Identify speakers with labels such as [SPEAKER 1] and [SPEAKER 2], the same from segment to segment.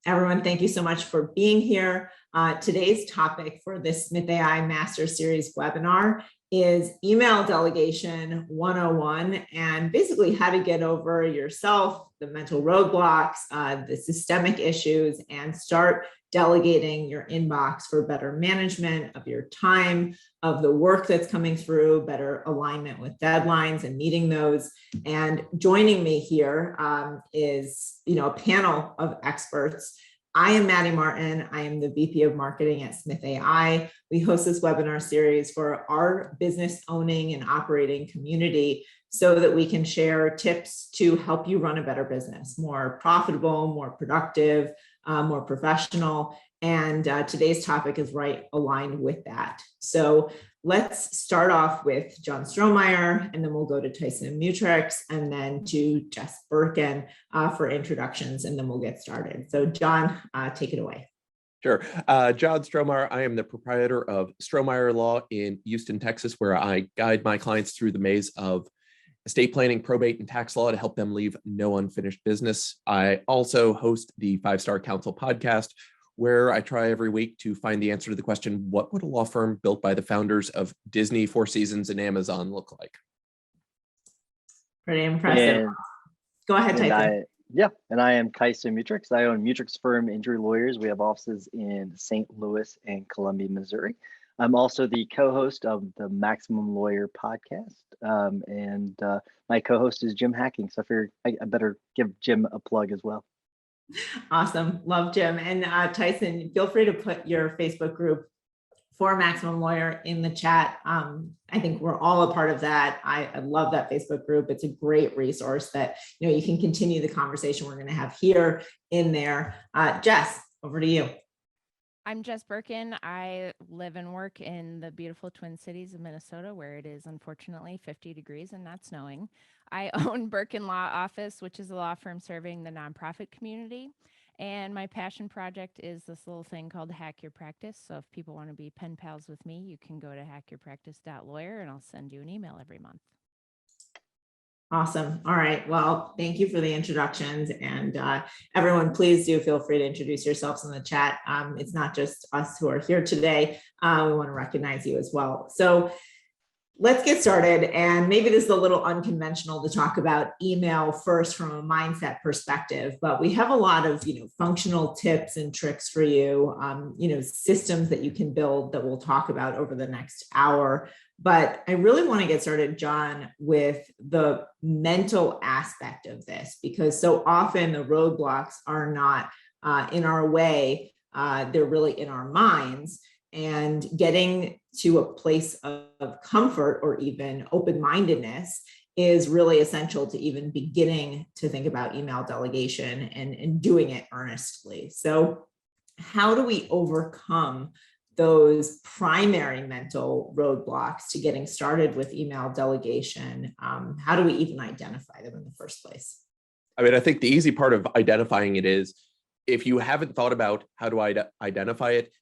[SPEAKER 1] Everyone, thank you so much for being here. Today's topic for this SMITH.AI Master Series webinar is Email Delegation 101, and basically how to get over yourself, the mental roadblocks, the systemic issues, and start delegating your inbox for better management of your time, of the work that's coming through, better alignment with deadlines and meeting those. And joining me here is a panel of experts. I am Maddie Martin. I am the VP of Marketing at SMITH.AI. We host this webinar series for our business owning and operating community so that we can share tips to help you run a better business, more profitable, more productive, more professional. And today's topic is right aligned with that. So let's start off with John Strohmeyer, and then we'll go to Tyson Mutrux, and then to Jess Birkin for introductions, and then we'll get started. So John, take it away.
[SPEAKER 2] Sure. John Strohmeyer. I am the proprietor of Strohmeyer Law in Houston, Texas, where I guide my clients through the maze of estate planning, probate, and tax law to help them leave no unfinished business. I also host the 5-Star Counsel podcast, where I try every week to find the answer to the question, what would a law firm built by the founders of Disney, Four Seasons, and Amazon look like?
[SPEAKER 1] Pretty impressive. Go ahead, Tyson.
[SPEAKER 3] And I am Tyson Mutrux. I own Mutrux Firm Injury Lawyers. We have offices in St. Louis and Columbia, Missouri. I'm also the co-host of the Maximum Lawyer podcast. And my co-host is Jim Hacking. So I figured I better give Jim a plug as well.
[SPEAKER 1] Awesome. Love Jim. And Tyson, feel free to put your Facebook group for Maximum Lawyer in the chat. I think we're all a part of that. I love that Facebook group. It's a great resource that you can continue the conversation we're going to have here in there. Jess, over to you.
[SPEAKER 4] I'm Jess Birkin. I live and work in the beautiful Twin Cities of Minnesota, where it is unfortunately 50 degrees and not snowing. I own Birkin Law Office, which is a law firm serving the nonprofit community. And my passion project is this little thing called Hack Your Practice. So if people want to be pen pals with me, you can go to hackyourpractice.lawyer and I'll send you an email every month.
[SPEAKER 1] Awesome. All right. Well, thank you for the introductions, and everyone, please do feel free to introduce yourselves in the chat. It's not just us who are here today. We want to recognize you as well. So let's get started. And maybe this is a little unconventional to talk about email first from a mindset perspective, but we have a lot of, functional tips and tricks for you, systems that you can build that we'll talk about over the next hour. But I really want to get started, John, with the mental aspect of this, because so often the roadblocks are not in our way. They're really in our minds. And getting to a place of comfort or even open-mindedness is really essential to even beginning to think about email delegation and doing it earnestly. So how do we overcome those primary mental roadblocks to getting started with email delegation? How do we even identify them in the first place?
[SPEAKER 2] I mean, I think the easy part of identifying it is, if you haven't thought about how to identify it,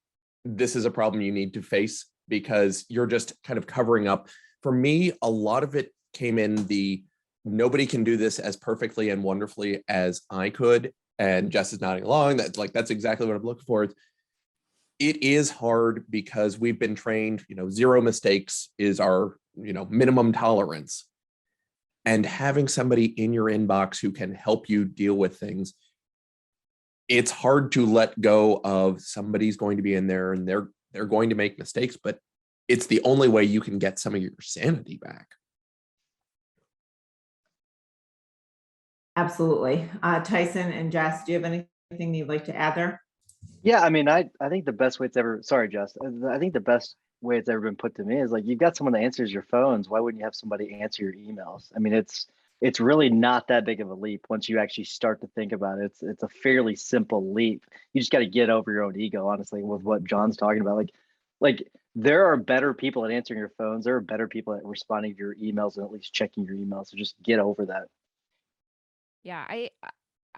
[SPEAKER 2] this is a problem you need to face, because you're just kind of covering up. For me, a lot of it came in the nobody can do this as perfectly and wonderfully as I could. And Jess is nodding along. That's exactly what I'm looking for. It is hard because we've been trained, 0 mistakes is our, minimum tolerance. And having somebody in your inbox who can help you deal with things, it's hard to let go of somebody's going to be in there and they're going to make mistakes, but it's the only way you can get some of your sanity back.
[SPEAKER 1] Absolutely. Tyson and Jess, do you have anything you'd like to add there?
[SPEAKER 3] Yeah, I mean, I think the best way it's ever, sorry, Jess, I think the best way it's ever been put to me is you've got someone that answers your phones. Why wouldn't you have somebody answer your emails? I mean, it's really not that big of a leap once you actually start to think about it. It's a fairly simple leap. You just got to get over your own ego, honestly, with what John's talking about. Like there are better people at answering your phones. There are better people at responding to your emails and at least checking your emails. So just get over that.
[SPEAKER 4] Yeah,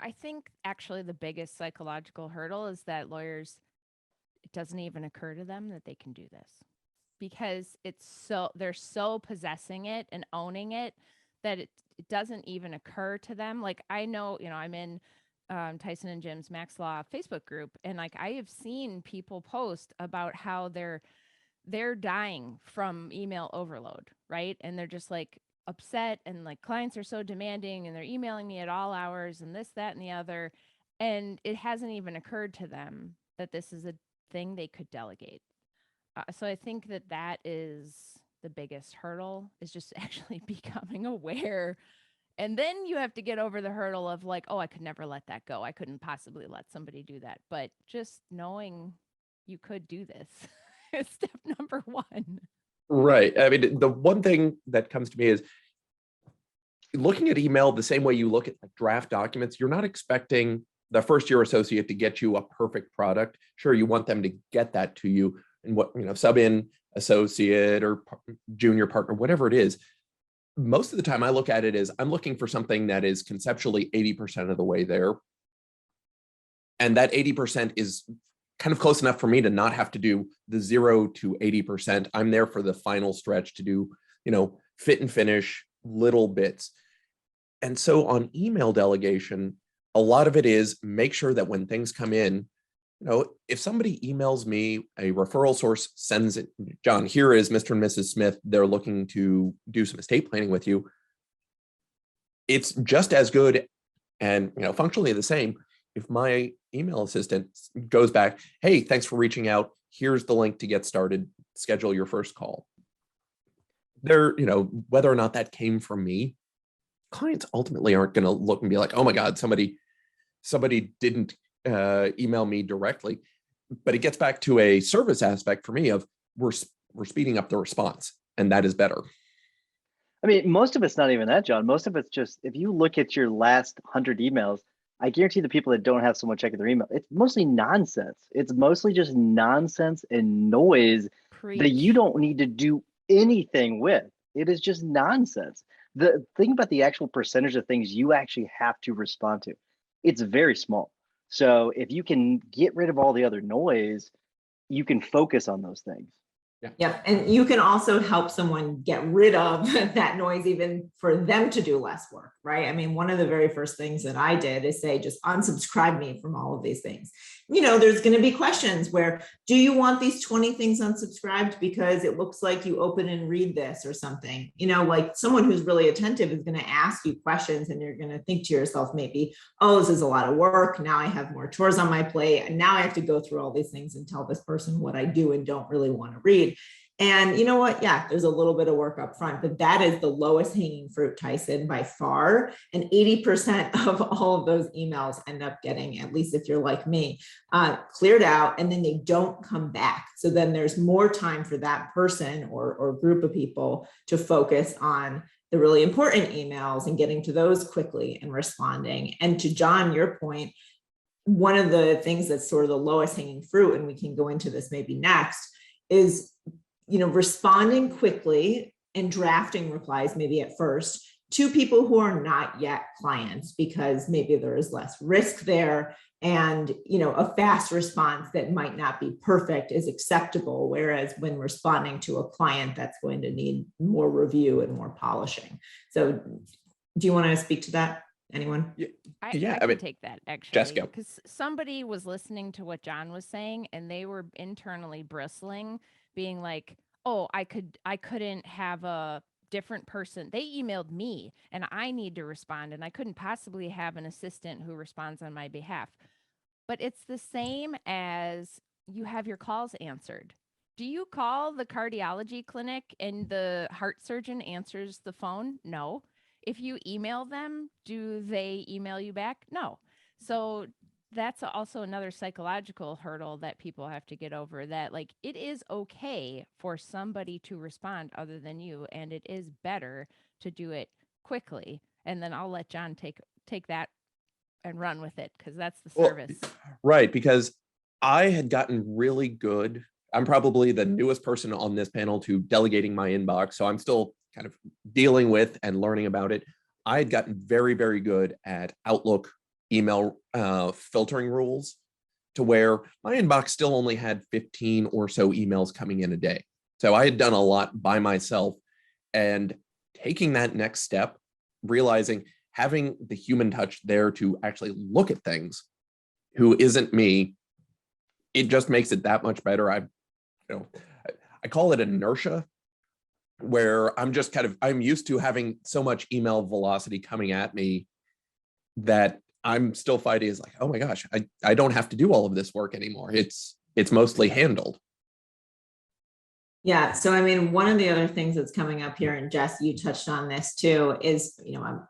[SPEAKER 4] I think actually the biggest psychological hurdle is that lawyers, it doesn't even occur to them that they can do this, because they're so possessing it and owning it that it doesn't even occur to them. Like I know, I'm in Tyson and Jim's Max Law Facebook group, and like I have seen people post about how they're dying from email overload, right? And they're just like upset, and like clients are so demanding, and they're emailing me at all hours, and this, that, and the other, and it hasn't even occurred to them that this is a thing they could delegate. So I think that is the biggest hurdle, is just actually becoming aware. And then you have to get over the hurdle of like, oh, I could never let that go. I couldn't possibly let somebody do that. But just knowing you could do this is step number one.
[SPEAKER 2] Right. I mean, the one thing that comes to me is looking at email the same way you look at like draft documents. You're not expecting the first year associate to get you a perfect product. Sure, you want them to get that to you, and what, sub in associate or junior partner, whatever it is. Most of the time I look at it as I'm looking for something that is conceptually 80% of the way there. And that 80% is kind of close enough for me to not have to do the 0 to 80%. I'm there for the final stretch to do, fit and finish little bits. And so on email delegation, a lot of it is make sure that when things come in, if somebody emails me, a referral source sends it, John, here is Mr. and Mrs. Smith. They're looking to do some estate planning with you. It's just as good and, functionally the same if my email assistant goes back, hey, thanks for reaching out. Here's the link to get started. Schedule your first call. There, whether or not that came from me, clients ultimately aren't going to look and be like, oh my God, somebody didn't email me directly. But it gets back to a service aspect for me of we're speeding up the response, and that is better.
[SPEAKER 3] I mean, most of it's not even that, John. Most of it's just, if you look at your last 100 emails, I guarantee the people that don't have someone checking their email, it's mostly nonsense. It's mostly just nonsense and noise that you don't need to do anything with. It is just nonsense. The thing about the actual percentage of things you actually have to respond to, it's very small. So if you can get rid of all the other noise, you can focus on those things.
[SPEAKER 1] Yep. And you can also help someone get rid of that noise, even for them to do less work, right? I mean, one of the very first things that I did is say, just unsubscribe me from all of these things. There's going to be questions where, do you want these 20 things unsubscribed because it looks like you open and read this or something? Like someone who's really attentive is going to ask you questions, and you're going to think to yourself, maybe, oh, this is a lot of work. Now I have more chores on my plate, and now I have to go through all these things and tell this person what I do and don't really want to read. And you know what? Yeah, there's a little bit of work up front, but that is the lowest hanging fruit, Tyson, by far. And 80% of all of those emails end up getting, at least if you're like me, cleared out, and then they don't come back. So then there's more time for that person or group of people to focus on the really important emails and getting to those quickly and responding. And to John, your point, one of the things that's sort of the lowest hanging fruit, and we can go into this maybe next, is responding quickly and drafting replies maybe at first to people who are not yet clients, because maybe there is less risk there, and a fast response that might not be perfect is acceptable, whereas when responding to a client, that's going to need more review and more polishing. So do you want to speak to that? Anyone?
[SPEAKER 4] I can take that, actually,
[SPEAKER 2] Jessica,
[SPEAKER 4] because somebody was listening to what John was saying, and they were internally bristling, being like, oh, I couldn't have a different person. They emailed me and I need to respond, and I couldn't possibly have an assistant who responds on my behalf. But it's the same as you have your calls answered. Do you call the cardiology clinic and the heart surgeon answers the phone? No. If you email them, do they email you back? No. So that's also another psychological hurdle that people have to get over, that like it is okay for somebody to respond other than you, and it is better to do it quickly. And then I'll let John take that and run with it, because that's the service.
[SPEAKER 2] Right, because I had gotten really good. I'm probably the newest person on this panel to delegating my inbox, so I'm still kind of dealing with and learning about it. I had gotten very, very good at Outlook email filtering rules, to where my inbox still only had 15 or so emails coming in a day. So I had done a lot by myself, and taking that next step, realizing, having the human touch there to actually look at things, who isn't me, it just makes it that much better. I call it inertia, where I'm used to having so much email velocity coming at me that I'm still fighting is like, oh my gosh, I don't have to do all of this work anymore. It's mostly handled.
[SPEAKER 1] Yeah. So, I mean, one of the other things that's coming up here, and Jess, you touched on this too, is,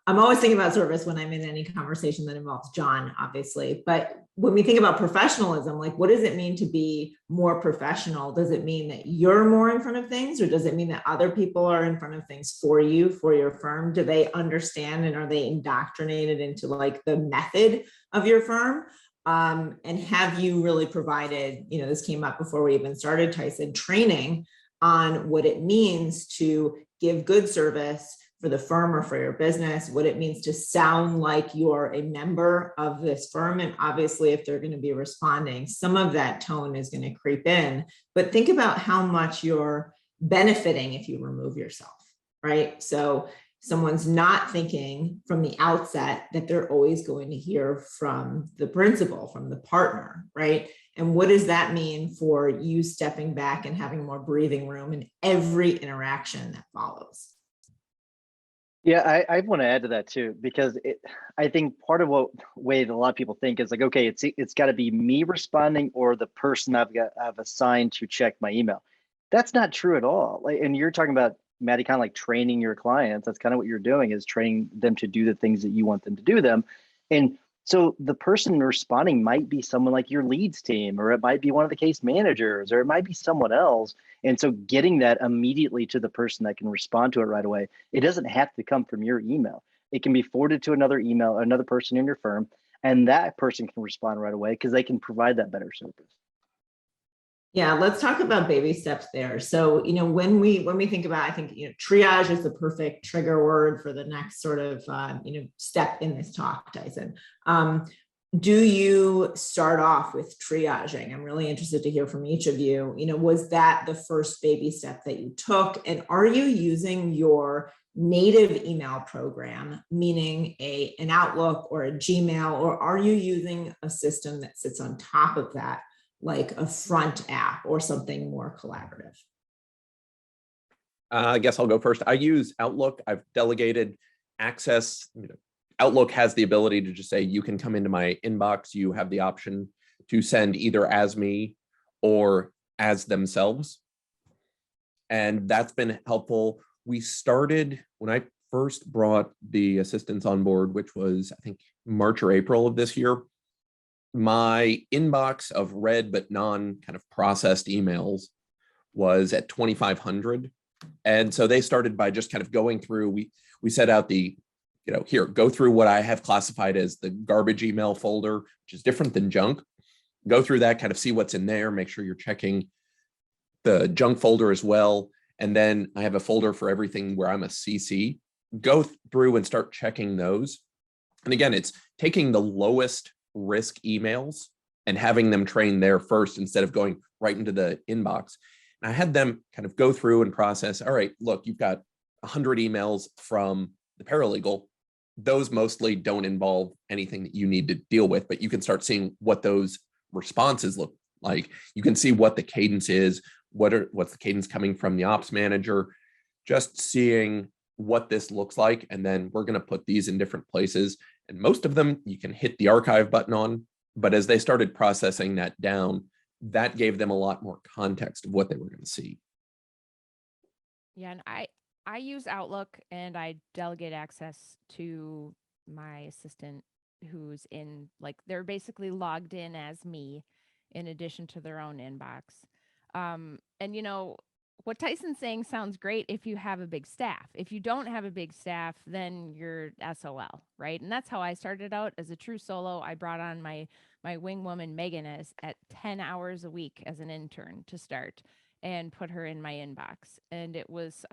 [SPEAKER 1] I'm always thinking about service when I'm in any conversation that involves John, obviously. But when we think about professionalism, like, what does it mean to be more professional? Does it mean that you're more in front of things, or does it mean that other people are in front of things for you, for your firm? Do they understand, and are they indoctrinated into like the method of your firm? And have you really provided, this came up before we even started, Tyson, training on what it means to give good service for the firm or for your business, what it means to sound like you're a member of this firm. And obviously, if they're going to be responding, some of that tone is going to creep in. But think about how much you're benefiting if you remove yourself, right? So someone's not thinking from the outset that they're always going to hear from the principal, from the partner, right? And what does that mean for you stepping back and having more breathing room in every interaction that follows?
[SPEAKER 3] Yeah, I want to add to that too, because I think part of what way that a lot of people think is like, okay, it's got to be me responding or the person I've assigned to check my email. That's not true at all. Like, and you're talking about, Maddie, kind of like training your clients. That's kind of what you're doing, is training them to do the things that you want them to do them. And so the person responding might be someone like your leads team, or it might be one of the case managers, or it might be someone else. And so getting that immediately to the person that can respond to it right away, it doesn't have to come from your email. It can be forwarded to another person in your firm, and that person can respond right away because they can provide that better service.
[SPEAKER 1] Yeah, let's talk about baby steps there. So, when we think about, I think, triage is the perfect trigger word for the next sort of, step in this talk, Tyson. Do you start off with triaging? I'm really interested to hear from each of you. Was that the first baby step that you took? And are you using your native email program, meaning an Outlook or a Gmail, or are you using a system that sits on top of that, like a front app or something more collaborative?
[SPEAKER 2] I guess I'll go first. I use Outlook. I've delegated access. Outlook has the ability to just say, you can come into my inbox. You have the option to send either as me or as themselves. And that's been helpful. We started when I first brought the assistants on board, which was, I think, March or April of this year. My inbox of read but non kind of processed emails was at 2,500. And so they started by just kind of going through, we set out the, here, go through what I have classified as the garbage email folder, which is different than junk. Go through that, kind of see what's in there, make sure you're checking the junk folder as well. And then I have a folder for everything where I'm a CC. Go through and start checking those. And again, it's taking the lowest risk emails and having them train there first instead of going right into the inbox. And I had them kind of go through and process, all right, look, you've got 100 emails from the paralegal. Those mostly don't involve anything that you need to deal with, but you can start seeing what those responses look like. You can see what the cadence is, what's the cadence coming from the ops manager, just seeing what this looks like. And then we're going to put these in different places. And most of them you can hit the archive button on. But as they started processing that down, that gave them a lot more context of what they were going to see.
[SPEAKER 4] Yeah, and I use Outlook, and I delegate access to my assistant, who's in, like, they're basically logged in as me in addition to their own inbox. And what Tyson's saying sounds great if you have a big staff. If you don't have a big staff, then you're SOL, right? And that's how I started out as a true solo. I brought on my wing woman Megan at 10 hours a week as an intern to start, and put her in my inbox. And it was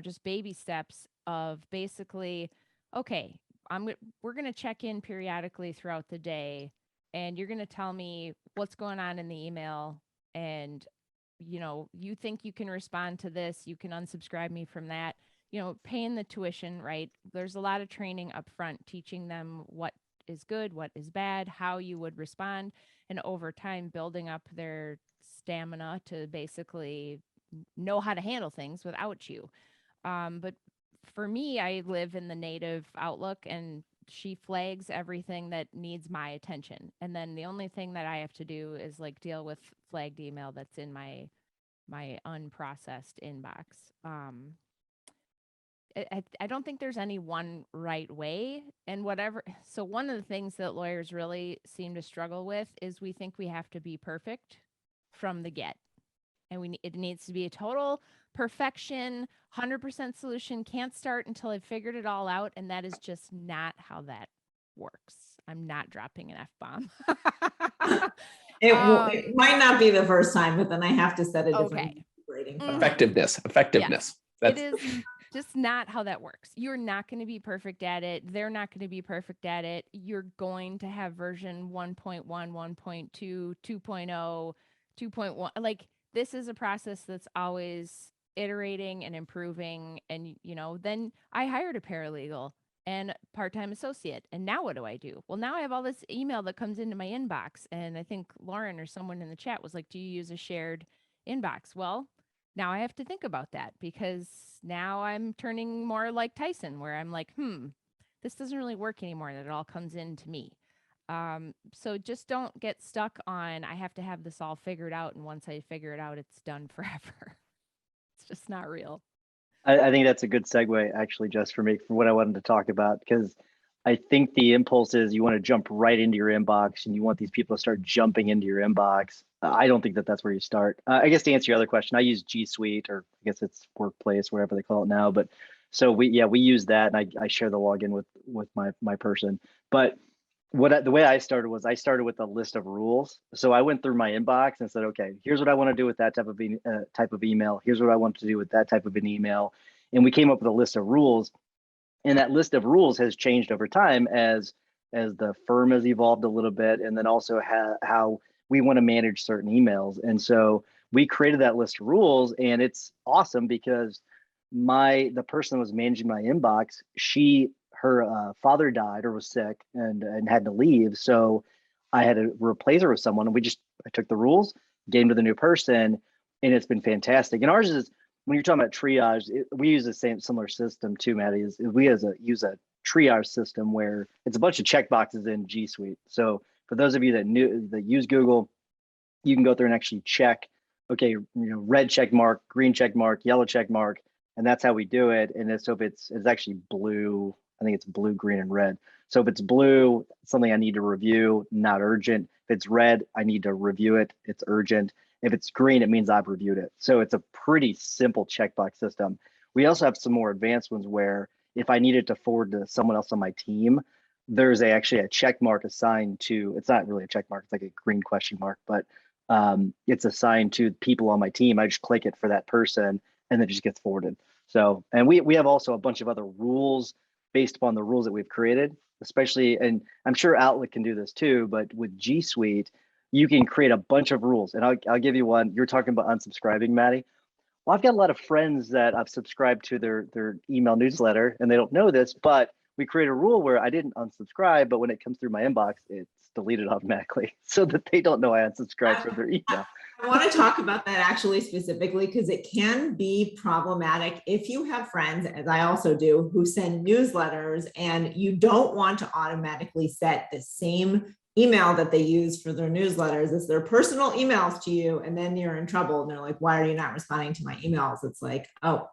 [SPEAKER 4] just baby steps of basically, okay, we're going to check in periodically throughout the day, and you're going to tell me what's going on in the email, and you think you can respond to this, you can unsubscribe me from that. paying the tuition, right? There's a lot of training up front, teaching them what is good, what is bad, how you would respond, and over time building up their stamina to basically know how to handle things without you. But for me, I live in the native Outlook, and she flags everything that needs my attention. And then the only thing that I have to do is like deal with flagged email that's in my unprocessed inbox. I don't think there's any one right way, and whatever. So one of the things that lawyers really seem to struggle with is we think we have to be perfect from the get, and it needs to be a total perfection, 100% solution. Can't start until I've figured it all out, and that is just not how that works. I'm not dropping an F-bomb.
[SPEAKER 1] It might not be the first time, but then I have to set a different
[SPEAKER 4] Okay.
[SPEAKER 1] rating.
[SPEAKER 2] Effectiveness.
[SPEAKER 4] Yes.
[SPEAKER 2] That's
[SPEAKER 4] It is just not how that works. You're not going to be perfect at it. They're not going to be perfect at it. You're going to have version 1.1, 1.2, 2.0, 2.1. Like, this is a process that's always iterating and improving. And, then I hired a paralegal and part-time associate. And now what do? Well, now I have all this email that comes into my inbox. And I think Lauren or someone in the chat was like, do you use a shared inbox? Well, now I have to think about that, because now I'm turning more like Tyson, where I'm like, this doesn't really work anymore. That it all comes into me. So just don't get stuck on, I have to have this all figured out. And once I figure it out, it's done forever. It's just not real.
[SPEAKER 3] I think that's a good segue, actually, just for me, for what I wanted to talk about, because I think the impulse is you want to jump right into your inbox and you want these people to start jumping into your inbox. I don't think that that's where you start. I guess to answer your other question, I use G Suite, or I guess it's Workplace, whatever they call it now. But so we use that, and I share the login with my person. But the way I started was I started with a list of rules. So I went through my inbox and said, okay, here's what I want to do with that type of email. Here's what I want to do with that type of an email. And we came up with a list of rules. And that list of rules has changed over time as the firm has evolved a little bit, and then also how we want to manage certain emails. And so we created that list of rules, and it's awesome because the person that was managing my inbox, her father died or was sick and had to leave. So I had to replace her with someone, and I took the rules, gave them to the new person, and it's been fantastic. And ours is, when you're talking about triage, we use the similar system too, Maddie. We use a triage system where it's a bunch of checkboxes in G Suite. So for those of you that use Google, you can go through and actually check, okay, red check mark, green check mark, yellow check mark, and that's how we do it. And so if it's actually blue, I think it's blue, green, and red. So if it's blue, something I need to review, not urgent. If it's red, I need to review it, it's urgent. If it's green, it means I've reviewed it. So it's a pretty simple checkbox system. We also have some more advanced ones where if I needed to forward to someone else on my team, there's actually a check mark assigned to, it's not really a check mark, it's like a green question mark, but it's assigned to people on my team. I just click it for that person and then it just gets forwarded. So, and we have also a bunch of other rules based upon the rules that we've created, especially, and I'm sure Outlook can do this too, but with G Suite, you can create a bunch of rules. And I'll give you one. You're talking about unsubscribing, Maddie. Well, I've got a lot of friends that I've subscribed to their email newsletter, and they don't know this, but we create a rule where I didn't unsubscribe, but when it comes through my inbox, it's deleted automatically so that they don't know I unsubscribed from their email.
[SPEAKER 1] I want to talk about that actually specifically because it can be problematic if you have friends, as I also do, who send newsletters and you don't want to automatically set the same email that they use for their newsletters as their personal emails to you, and then you're in trouble and they're like, why are you not responding to my emails? It's like, oh,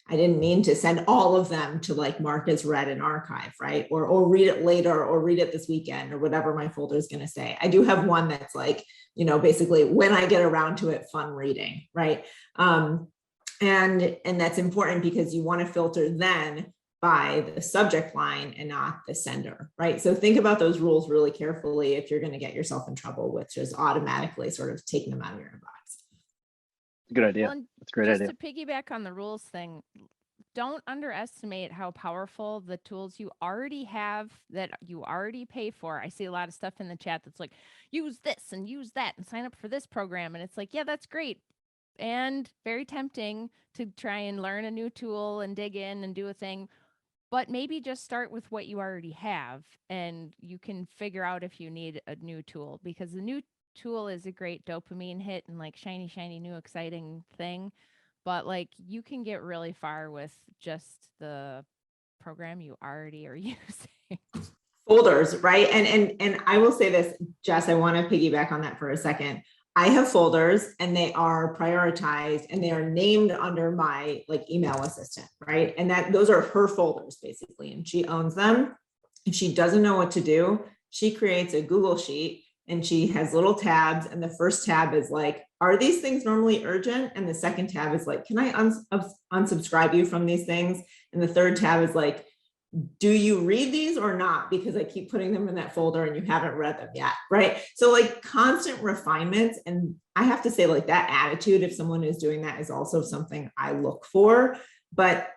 [SPEAKER 1] I didn't mean to send all of them to like mark as read and archive, right? Or read it later or read it this weekend or whatever my folder is going to say. I do have one that's like, basically when I get around to it, fun reading, right? And that's important because you want to filter then by the subject line and not the sender, right? So think about those rules really carefully if you're going to get yourself in trouble with just automatically sort of taking them out of your inbox.
[SPEAKER 3] Good idea.
[SPEAKER 4] Well,
[SPEAKER 3] that's a great idea.
[SPEAKER 4] Just to piggyback on the rules thing, don't underestimate how powerful the tools you already have that you already pay for. I see a lot of stuff in the chat that's like, use this and use that and sign up for this program. And it's like, yeah, that's great. and very tempting to try and learn a new tool and dig in and do a thing. But maybe just start with what you already have, and you can figure out if you need a new tool, because the new tool is a great dopamine hit and like shiny, shiny, new, exciting thing. But like you can get really far with just the program you already are using.
[SPEAKER 1] Folders, right? And I will say this, Jess, I want to piggyback on that for a second. I have folders and they are prioritized and they are named under my like email assistant, right? And that those are her folders basically, and she owns them. If she doesn't know what to do, she creates a Google sheet and she has little tabs. And the first tab is like, are these things normally urgent? And the second tab is like, can I unsubscribe you from these things? And the third tab is like, do you read these or not? Because I keep putting them in that folder and you haven't read them yet, right? So like constant refinements. And I have to say like that attitude, if someone is doing that, is also something I look for. But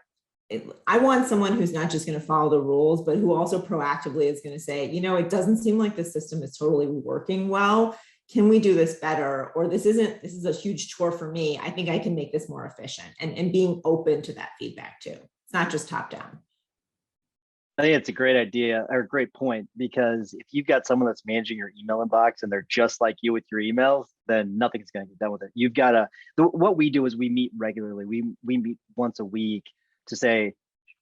[SPEAKER 1] I want someone who's not just going to follow the rules, but who also proactively is going to say, you know, it doesn't seem like the system is totally working well. Can we do this better? Or this is a huge chore for me. I think I can make this more efficient, and being open to that feedback too. It's not just top down.
[SPEAKER 3] I think it's a great idea or a great point, because if you've got someone that's managing your email inbox and they're just like you with your emails, then nothing's going to get done with it. You've got to, what we do is we meet regularly. We meet once a week to say,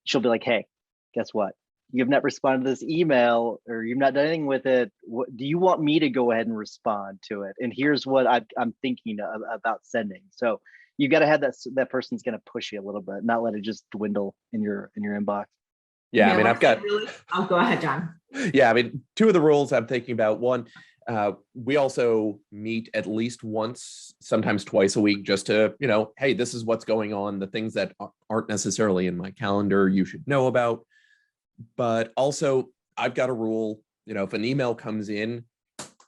[SPEAKER 3] she'll be like, hey, guess what? You've not responded to this email, or you've not done anything with it. What, do you want me to go ahead and respond to it? And here's what I'm thinking about sending. So you've got to have that person's going to push you a little bit, not let it just dwindle in your inbox.
[SPEAKER 2] Yeah, I mean, I've got.
[SPEAKER 1] Oh, go ahead, John.
[SPEAKER 2] Yeah, I mean, two of the rules I'm thinking about. One, we also meet at least once, sometimes twice a week, just to, you know, hey, this is what's going on. The things that aren't necessarily in my calendar you should know about. But also, I've got a rule. You know, if an email comes in,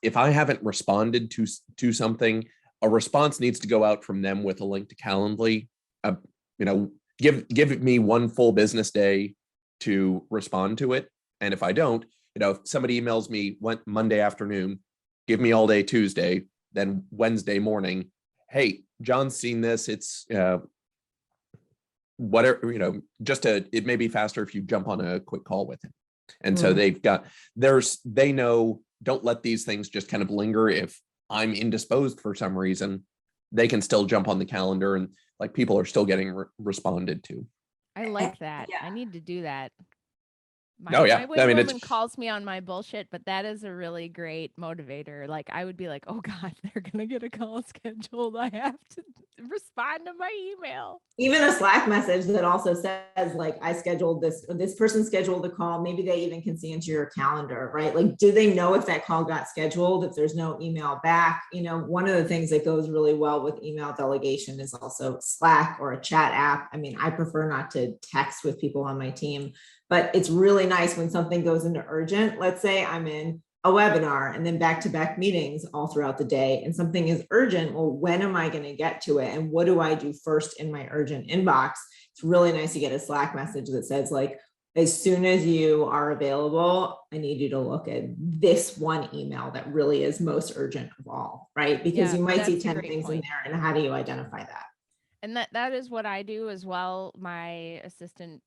[SPEAKER 2] if I haven't responded to something, a response needs to go out from them with a link to Calendly. You know, give me one full business day to respond to it. And if I don't, you know, if somebody emails me Monday afternoon, give me all day Tuesday, then Wednesday morning, hey, John's seen this. It's whatever, you know, it may be faster if you jump on a quick call with him. And so they know, don't let these things just kind of linger. If I'm indisposed for some reason, they can still jump on the calendar, and like people are still getting responded to.
[SPEAKER 4] I like that. Yeah. I need to do that.
[SPEAKER 2] My
[SPEAKER 4] woman calls me on my bullshit, but that is a really great motivator. Like I would be like, oh God, they're going to get a call scheduled. I have to respond to my email.
[SPEAKER 1] Even a Slack message that also says like, I scheduled this person scheduled the call. Maybe they even can see into your calendar, right? Like, do they know if that call got scheduled, if there's no email back? You know, one of the things that goes really well with email delegation is also Slack or a chat app. I mean, I prefer not to text with people on my team, but it's really nice when something goes into urgent. Let's say I'm in a webinar and then back-to-back meetings all throughout the day, and something is urgent. Well, when am I going to get to it? And what do I do first in my urgent inbox? It's really nice to get a Slack message that says like, as soon as you are available, I need you to look at this one email that really is most urgent of all, right? Because you might see 10 things in there, and how do you identify that?
[SPEAKER 4] And that is what I do as well. My assistant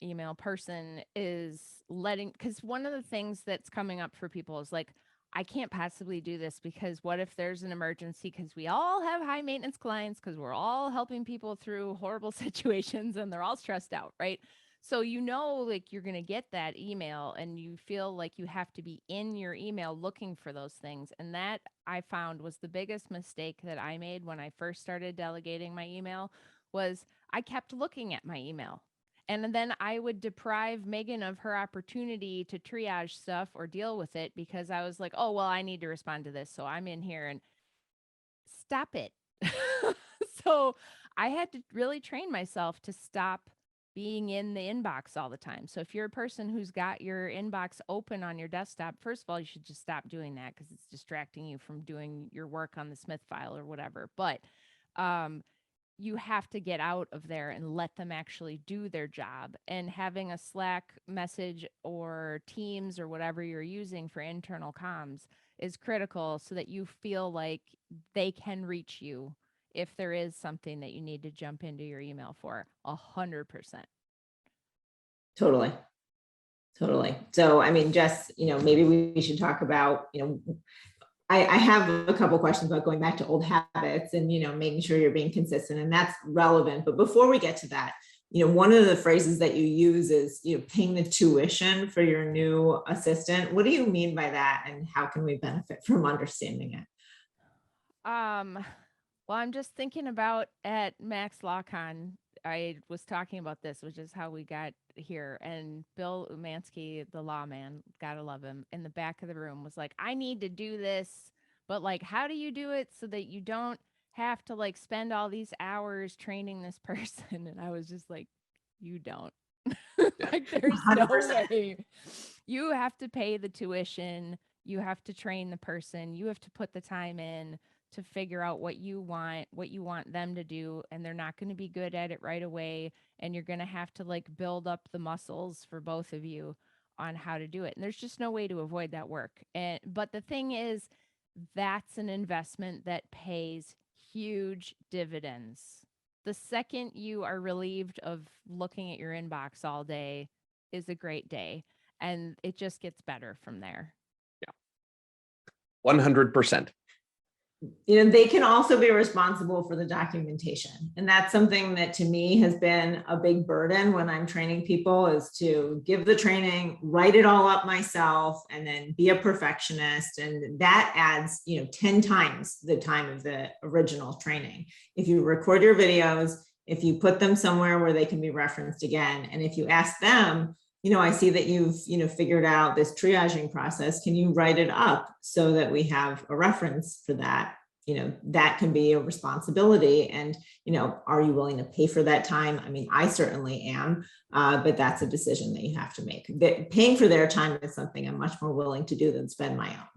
[SPEAKER 4] email person is because one of the things that's coming up for people is like, I can't possibly do this because what if there's an emergency? Because we all have high maintenance clients, because we're all helping people through horrible situations and they're all stressed out, right? So, you know, like you're going to get that email and you feel like you have to be in your email looking for those things. And that I found was the biggest mistake that I made when I first started delegating my email was I kept looking at my email. And then I would deprive Megan of her opportunity to triage stuff or deal with it because I was like, oh, well, I need to respond to this. So I'm in here and stop it. So I had to really train myself to stop being in the inbox all the time. So if you're a person who's got your inbox open on your desktop, first of all, you should just stop doing that because it's distracting you from doing your work on the Smith file or whatever. But you have to get out of there and let them actually do their job. And having a Slack message or Teams or whatever you're using for internal comms is critical so that you feel like they can reach you if there is something that you need to jump into your email for. 100%.
[SPEAKER 1] Totally. Totally. So, I mean, Jess, maybe we should talk about, I have a couple questions about going back to old habits and, making sure you're being consistent, and that's relevant. But before we get to that, one of the phrases that you use is, paying the tuition for your new assistant. What do you mean by that? And how can we benefit from understanding it?
[SPEAKER 4] Well, I'm just thinking about at Max LawCon, I was talking about this, which is how we got here. And Bill Umansky, the lawman, gotta love him, in the back of the room was like, I need to do this, but like, how do you do it so that you don't have to like spend all these hours training this person? And I was just like, you don't. Like, there's no
[SPEAKER 1] 100%.
[SPEAKER 4] way. You have to pay the tuition. You have to train the person. You have to put the time in to figure out what you want them to do. And they're not going to be good at it right away. And you're going to have to like build up the muscles for both of you on how to do it. And there's just no way to avoid that work. But the thing is, that's an investment that pays huge dividends. The second you are relieved of looking at your inbox all day is a great day. And it just gets better from there.
[SPEAKER 2] 100%.
[SPEAKER 1] They can also be responsible for the documentation. And that's something that to me has been a big burden when I'm training people, is to give the training, write it all up myself, and then be a perfectionist. And that adds, 10 times the time of the original training. If you record your videos, if you put them somewhere where they can be referenced again, and if you ask them, I see that you've, figured out this triaging process. Can you write it up so that we have a reference for that? That can be a responsibility. And, are you willing to pay for that time? I mean, I certainly am, but that's a decision that you have to make. Paying for their time is something I'm much more willing to do than spend my own.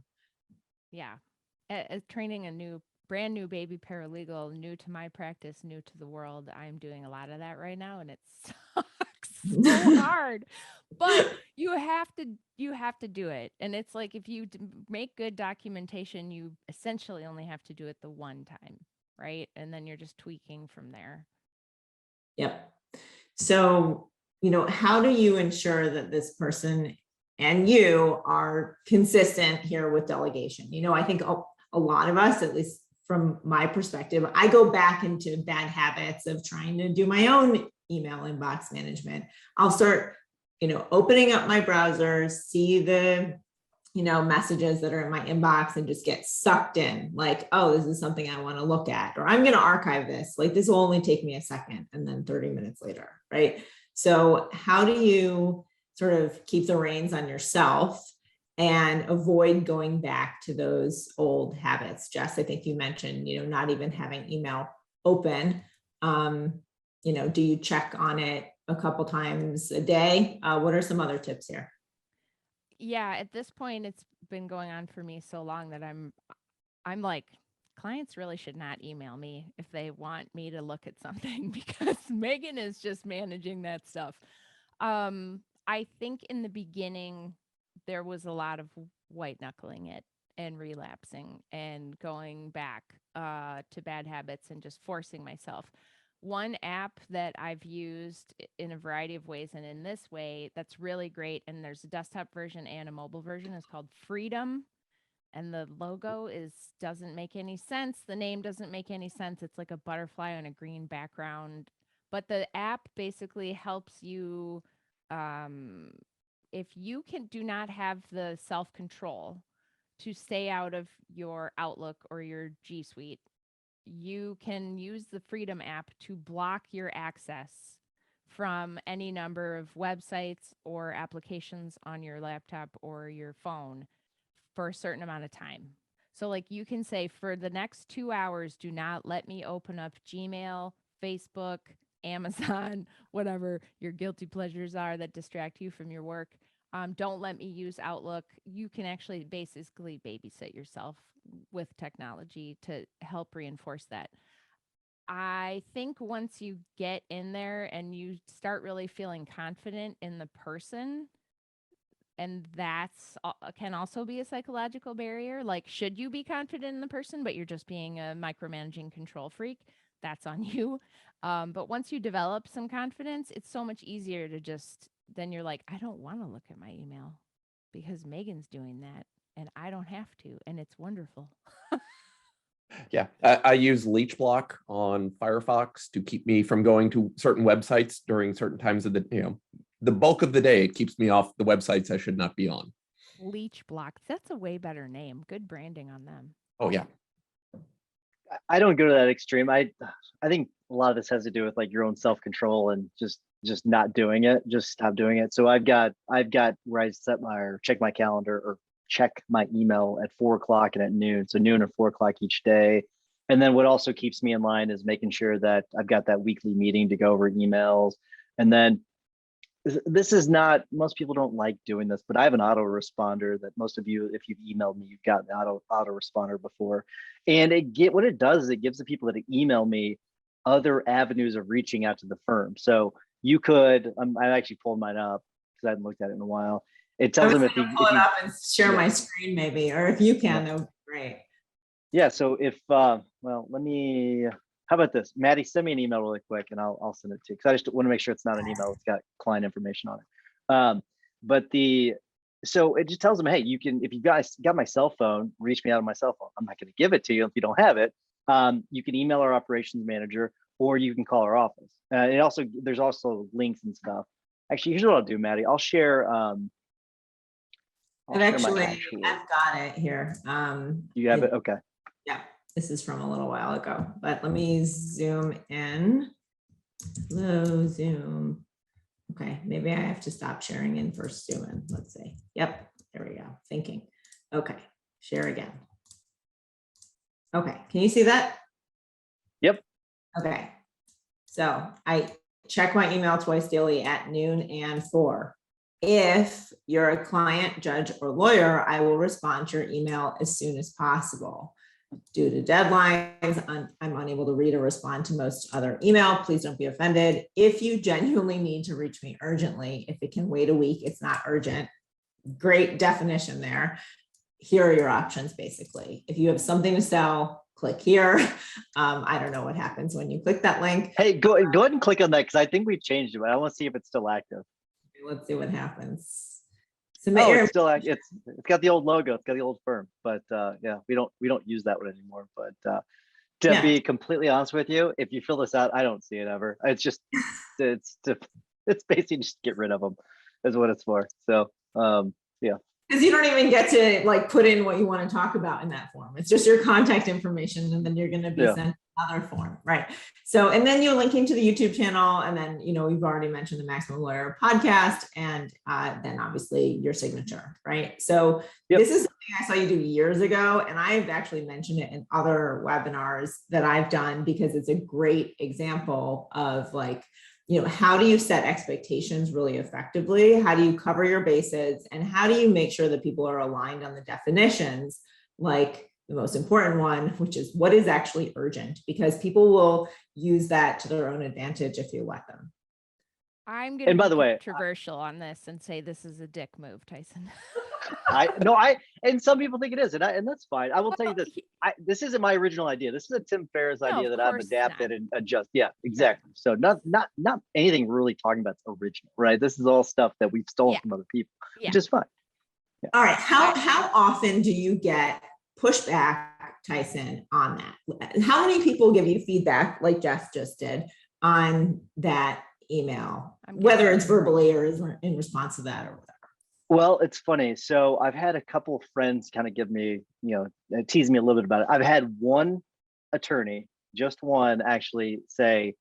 [SPEAKER 4] Yeah. Training a brand new baby paralegal, new to my practice, new to the world. I'm doing a lot of that right now, and it sucks so hard. But you have to do it. And it's like, if you make good documentation, you essentially only have to do it the one time, right? And then you're just tweaking from there.
[SPEAKER 1] Yep. So, how do you ensure that this person and you are consistent here with delegation? I think a lot of us, at least from my perspective, I go back into bad habits of trying to do my own email inbox management. I'll start, opening up my browser, see the, messages that are in my inbox, and just get sucked in, like, oh, this is something I want to look at, or I'm going to archive this. Like, this will only take me a second, and then 30 minutes later, right? So how do you sort of keep the reins on yourself and avoid going back to those old habits? Jess, I think you mentioned, not even having email open. Do you check on it a couple times a day? What are some other tips here?
[SPEAKER 4] Yeah, at this point, it's been going on for me so long that I'm like, clients really should not email me if they want me to look at something, because Megan is just managing that stuff. I think in the beginning, there was a lot of white knuckling it and relapsing and going back to bad habits and just forcing myself. One app that I've used in a variety of ways, and in this way, that's really great, and there's a desktop version and a mobile version, is called Freedom. And the logo doesn't make any sense. The name doesn't make any sense. It's like a butterfly on a green background. But the app basically helps you, if you do not have the self-control to stay out of your Outlook or your G Suite, you can use the Freedom app to block your access from any number of websites or applications on your laptop or your phone for a certain amount of time. So like, you can say, for the next 2 hours, do not let me open up Gmail, Facebook, Amazon, whatever your guilty pleasures are that distract you from your work. Don't let me use Outlook. You can actually basically babysit yourself with technology to help reinforce that. I think once you get in there and you start really feeling confident in the person, And can also be a psychological barrier. Like, should you be confident in the person, but you're just being a micromanaging control freak? That's on you. But once you develop some confidence, it's so much easier to then you're like, I don't want to look at my email because Megan's doing that and I don't have to. And it's wonderful.
[SPEAKER 2] Yeah, I use leech block on Firefox to keep me from going to certain websites during certain times of the bulk of the day. It keeps me off the websites I should not be on.
[SPEAKER 4] Leech block. That's a way better name. Good branding on them.
[SPEAKER 2] Oh yeah.
[SPEAKER 3] I don't go to that extreme. I think a lot of this has to do with like your own self-control and just not doing it, just stop doing it. So I've got where I set or check my calendar or check my email at 4 o'clock and at noon. So noon and 4 o'clock each day. And then what also keeps me in line is making sure that I've got that weekly meeting to go over emails. And then this is not, most people don't like doing this, but I have an autoresponder that most of you, if you've emailed me, you've got an autoresponder before. And what it does is it gives the people that email me other avenues of reaching out to the firm. So you could, I actually pulled mine up because I hadn't looked at it in a while. It tells them if you
[SPEAKER 1] pull it up and share my screen maybe, or if you can, that would be great.
[SPEAKER 3] Yeah, so if, well, how about this? Maddie, send me an email really quick and I'll send it to you because I just want to make sure it's not an email. It's got client information on it. So it just tells them, hey, you can, if you guys got my cell phone, reach me out on my cell phone. I'm not going to give it to you if you don't have it. You can email our operations manager or you can call our office. There's also links and stuff. Actually, here's what I'll do, Maddie. I'll share.
[SPEAKER 1] I've got it here.
[SPEAKER 3] You have it? Okay.
[SPEAKER 1] Yeah, this is from a little while ago, but let me zoom in. Hello, Zoom. Okay, maybe I have to stop sharing and first zoom in. Let's see. Yep, there we go. Thinking. Okay, share again. Okay, can you see that?
[SPEAKER 3] Yep.
[SPEAKER 1] Okay, so I check my email twice daily at noon and 4. If you're a client, judge, or lawyer, I will respond to your email as soon as possible. Due to deadlines, I'm unable to read or respond to most other email. Please don't be offended. If you genuinely need to reach me urgently, if it can wait a week, it's not urgent. Great definition there. Here are your options, basically. If you have something to sell, click here. I don't know what happens when you click that link.
[SPEAKER 3] Hey, go ahead and click on that because I think we've changed it, but I want to see if it's still active.
[SPEAKER 1] Let's see what happens.
[SPEAKER 3] It's still active. It's got the old logo. It's got the old firm, but yeah, we don't use that one anymore. But to be completely honest with you, if you fill this out, I don't see it ever. It's just it's basically just get rid of them is what it's for. So yeah.
[SPEAKER 1] Because you don't even get to like put in what you want to talk about in that form. It's just your contact information, and then you're going to be sent another form, right? So, and then you're linking to the YouTube channel, and then we've already mentioned the Maximum Lawyer podcast, and then obviously your signature, right? So this is something I saw you do years ago, and I've actually mentioned it in other webinars that I've done because it's a great example of like, how do you set expectations really effectively? How do you cover your bases? And how do you make sure that people are aligned on the definitions? Like the most important one, which is what is actually urgent, because people will use that to their own advantage if you let them.
[SPEAKER 4] I'm going to be controversial on this and say this is a dick move, Tyson.
[SPEAKER 3] And some people think it is, and that's fine. I will tell you this. This isn't my original idea. This is a Tim Ferriss idea that I've adapted and adjusted. Yeah, exactly. So not anything really talking about original, right? This is all stuff that we've stolen from other people, which is fine. Yeah.
[SPEAKER 1] All right. How often do you get pushback, Tyson, on that? How many people give you feedback like Jeff just did on that email, whether it's verbally or in response to that or whatever?
[SPEAKER 3] Well, it's funny. So I've had a couple of friends kind of give me, tease me a little bit about it. I've had one attorney, just one, actually say,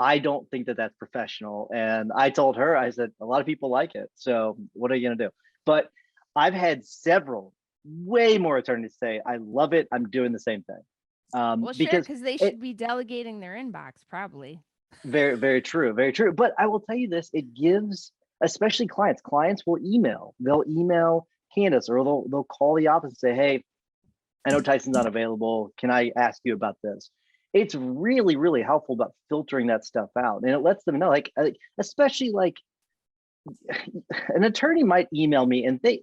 [SPEAKER 3] I don't think that that's professional. And I told her, I said, a lot of people like it. So what are you going to do? But I've had several, way more attorneys say, I love it. I'm doing the same thing.
[SPEAKER 4] Well, sure, because they should be delegating their inbox, probably.
[SPEAKER 3] Very, very true. Very true. But I will tell you this, it gives, especially clients will email. They'll email Candace or they'll call the office and say, hey, I know Tyson's not available. Can I ask you about this? It's really, really helpful about filtering that stuff out. And it lets them know, like especially like an attorney might email me and they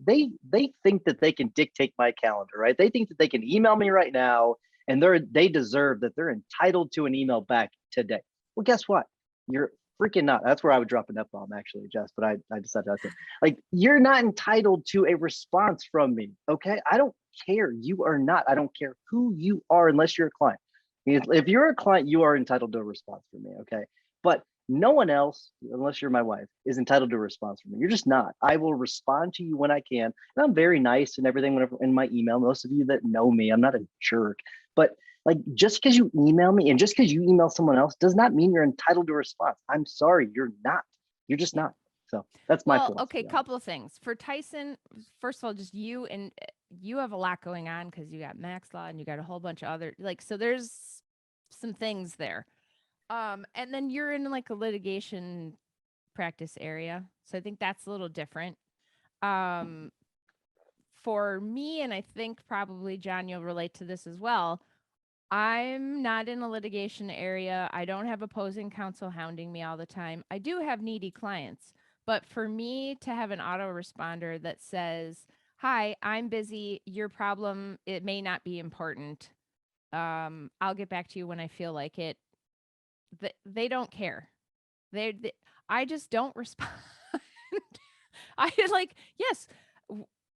[SPEAKER 3] think that they can dictate my calendar, right? They think that they can email me right now and they deserve that, they're entitled to an email back today. Well, guess what? You're freaking not. That's where I would drop an F-bomb actually, Jess, but I decided not to. Like, you're not entitled to a response from me, okay? I don't care. You are not. I don't care who you are unless you're a client. If you're a client, you are entitled to a response from me, okay? But no one else, unless you're my wife, is entitled to a response from me. You're just not. I will respond to you when I can. And I'm very nice and everything whenever in my email. Most of you that know me, I'm not a jerk. But like, just because you email me and just because you email someone else does not mean you're entitled to a response. I'm sorry, you're not. You're just not. So that's my philosophy.
[SPEAKER 4] Okay, couple of things. For Tyson, first of all, just you have a lot going on because you got Max Law and you got a whole bunch of other, like, so there's some things there. And then you're in like a litigation practice area. So I think that's a little different. For me, and I think probably John, you'll relate to this as well. I'm not in a litigation area. I don't have opposing counsel hounding me all the time. I do have needy clients, but for me to have an autoresponder that says, "Hi, I'm busy. Your problem, it may not be important. I'll get back to you when I feel like it." They don't care. I just don't respond. I like, yes,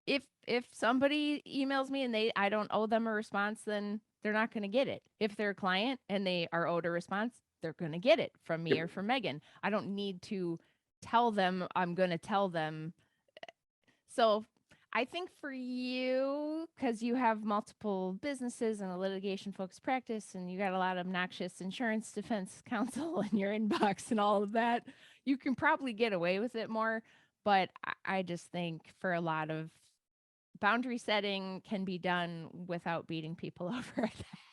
[SPEAKER 4] if somebody emails me and I don't owe them a response, then they're not going to get it. If they're a client and they are owed a response, they're going to get it from me or from Megan. I don't need to tell them I'm going to tell them. So I think for you, because you have multiple businesses and a litigation focused practice, and you got a lot of obnoxious insurance defense counsel in your inbox and all of that, you can probably get away with it more. But I just think for a lot of boundary setting can be done without beating people over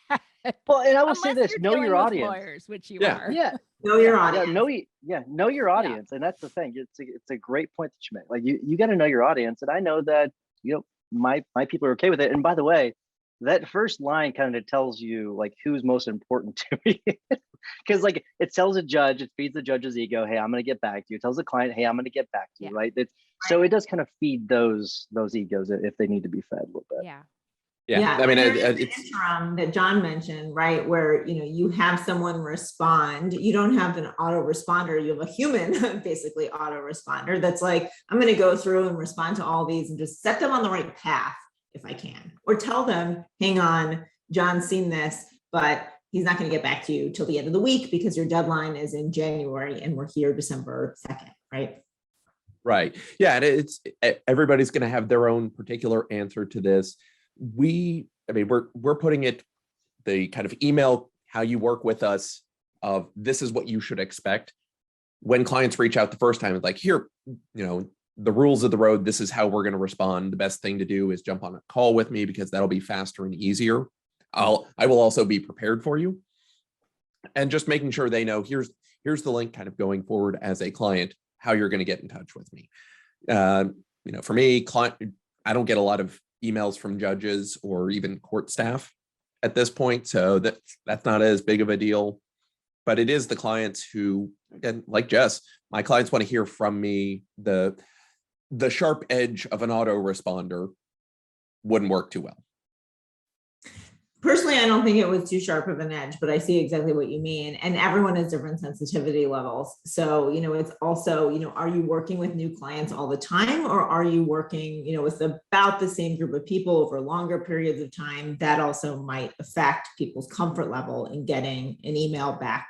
[SPEAKER 4] that.
[SPEAKER 3] Well, and I will
[SPEAKER 4] Unless
[SPEAKER 3] say this:
[SPEAKER 4] you're
[SPEAKER 3] know
[SPEAKER 4] dealing
[SPEAKER 3] your
[SPEAKER 4] with
[SPEAKER 3] audience.
[SPEAKER 4] lawyers, which you
[SPEAKER 2] Yeah.
[SPEAKER 4] are.
[SPEAKER 3] Yeah.
[SPEAKER 1] Know your audience.
[SPEAKER 3] Know your audience. And that's the thing. It's a great point that you make. Like, you got to know your audience. And I know that, my people are okay with it. And by the way, that first line kind of tells you like who's most important to me. Because like, it tells a judge, it feeds the judge's ego. Hey, I'm going to get back to you. It tells the client, hey, I'm going to get back to you. Right. So it does kind of feed those egos if they need to be fed a little bit.
[SPEAKER 2] Yeah. I mean,
[SPEAKER 1] there's the
[SPEAKER 2] it's
[SPEAKER 1] interim that John mentioned, right? Where, you have someone respond. You don't have an autoresponder. You have a human, basically autoresponder that's like, I'm going to go through and respond to all these and just set them on the right path if I can, or tell them, hang on, John's seen this, but he's not going to get back to you till the end of the week because your deadline is in January and we're here December 2nd, right?
[SPEAKER 2] right. Yeah. And everybody's going to have their own particular answer to this. We're putting it, the kind of email, how you work with us, of this is what you should expect. When clients reach out the first time, it's like, here, the rules of the road, this is how we're going to respond. The best thing to do is jump on a call with me because that'll be faster and easier. I will also be prepared for you. And just making sure they know, here's the link kind of going forward as a client, how you're going to get in touch with me. For me, I don't get a lot of emails from judges or even court staff at this point. So that's not as big of a deal, but it is the clients who, again, like Jess, my clients want to hear from me. The sharp edge of an autoresponder wouldn't work too well.
[SPEAKER 1] Personally, I don't think it was too sharp of an edge, but I see exactly what you mean. And everyone has different sensitivity levels. So, it's also, are you working with new clients all the time, or are you working, with about the same group of people over longer periods of time? That also might affect people's comfort level in getting an email back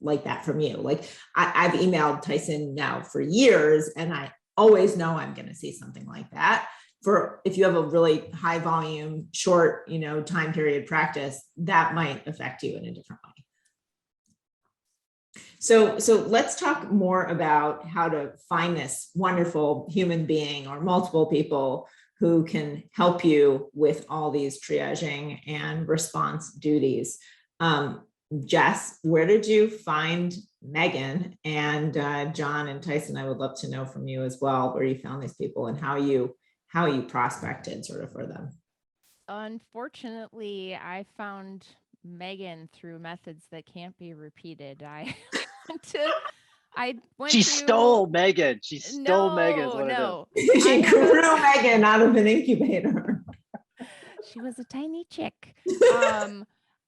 [SPEAKER 1] like that from you. Like I've emailed Tyson now for years, and I always know I'm going to see something like that. If you have a really high volume, short, time period practice, that might affect you in a different way. So let's talk more about how to find this wonderful human being or multiple people who can help you with all these triaging and response duties. Jess, where did you find Megan? And John and Tyson, I would love to know from you as well, where you found these people and how you prospected sort of for them.
[SPEAKER 4] Unfortunately, I found Megan through methods that can't be repeated. I went
[SPEAKER 3] She
[SPEAKER 4] to
[SPEAKER 3] stole Megan. She stole Megan. Is
[SPEAKER 4] no,
[SPEAKER 3] what it is.
[SPEAKER 4] no.
[SPEAKER 1] She
[SPEAKER 4] I have
[SPEAKER 1] grew Megan out of an incubator.
[SPEAKER 4] She was a tiny chick.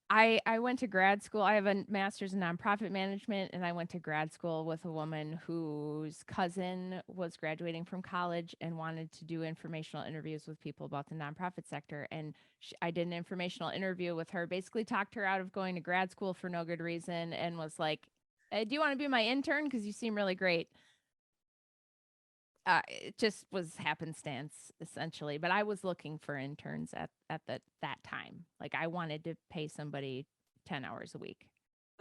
[SPEAKER 4] I went to grad school. I have a master's in nonprofit management, and I went to grad school with a woman whose cousin was graduating from college and wanted to do informational interviews with people about the nonprofit sector. And I did an informational interview with her, basically talked her out of going to grad school for no good reason, and was like, hey, do you want to be my intern? Because you seem really great. It just was happenstance essentially, but I was looking for interns at that time. Like I wanted to pay somebody 10 hours a week.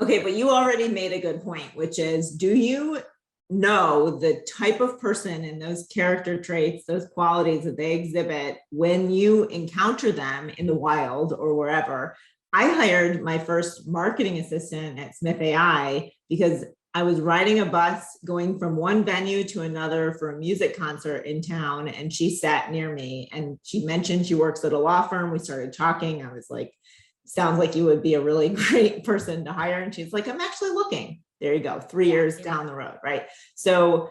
[SPEAKER 1] Okay, but you already made a good point, which is, do you know the type of person and those character traits, those qualities that they exhibit when you encounter them in the wild or wherever? I hired my first marketing assistant at SMITH.AI because I was riding a bus going from one venue to another for a music concert in town, and she sat near me and she mentioned she works at a law firm. We started talking. I was like, sounds like you would be a really great person to hire. And she's like, I'm actually looking. There you go, 3 years down the road, right? So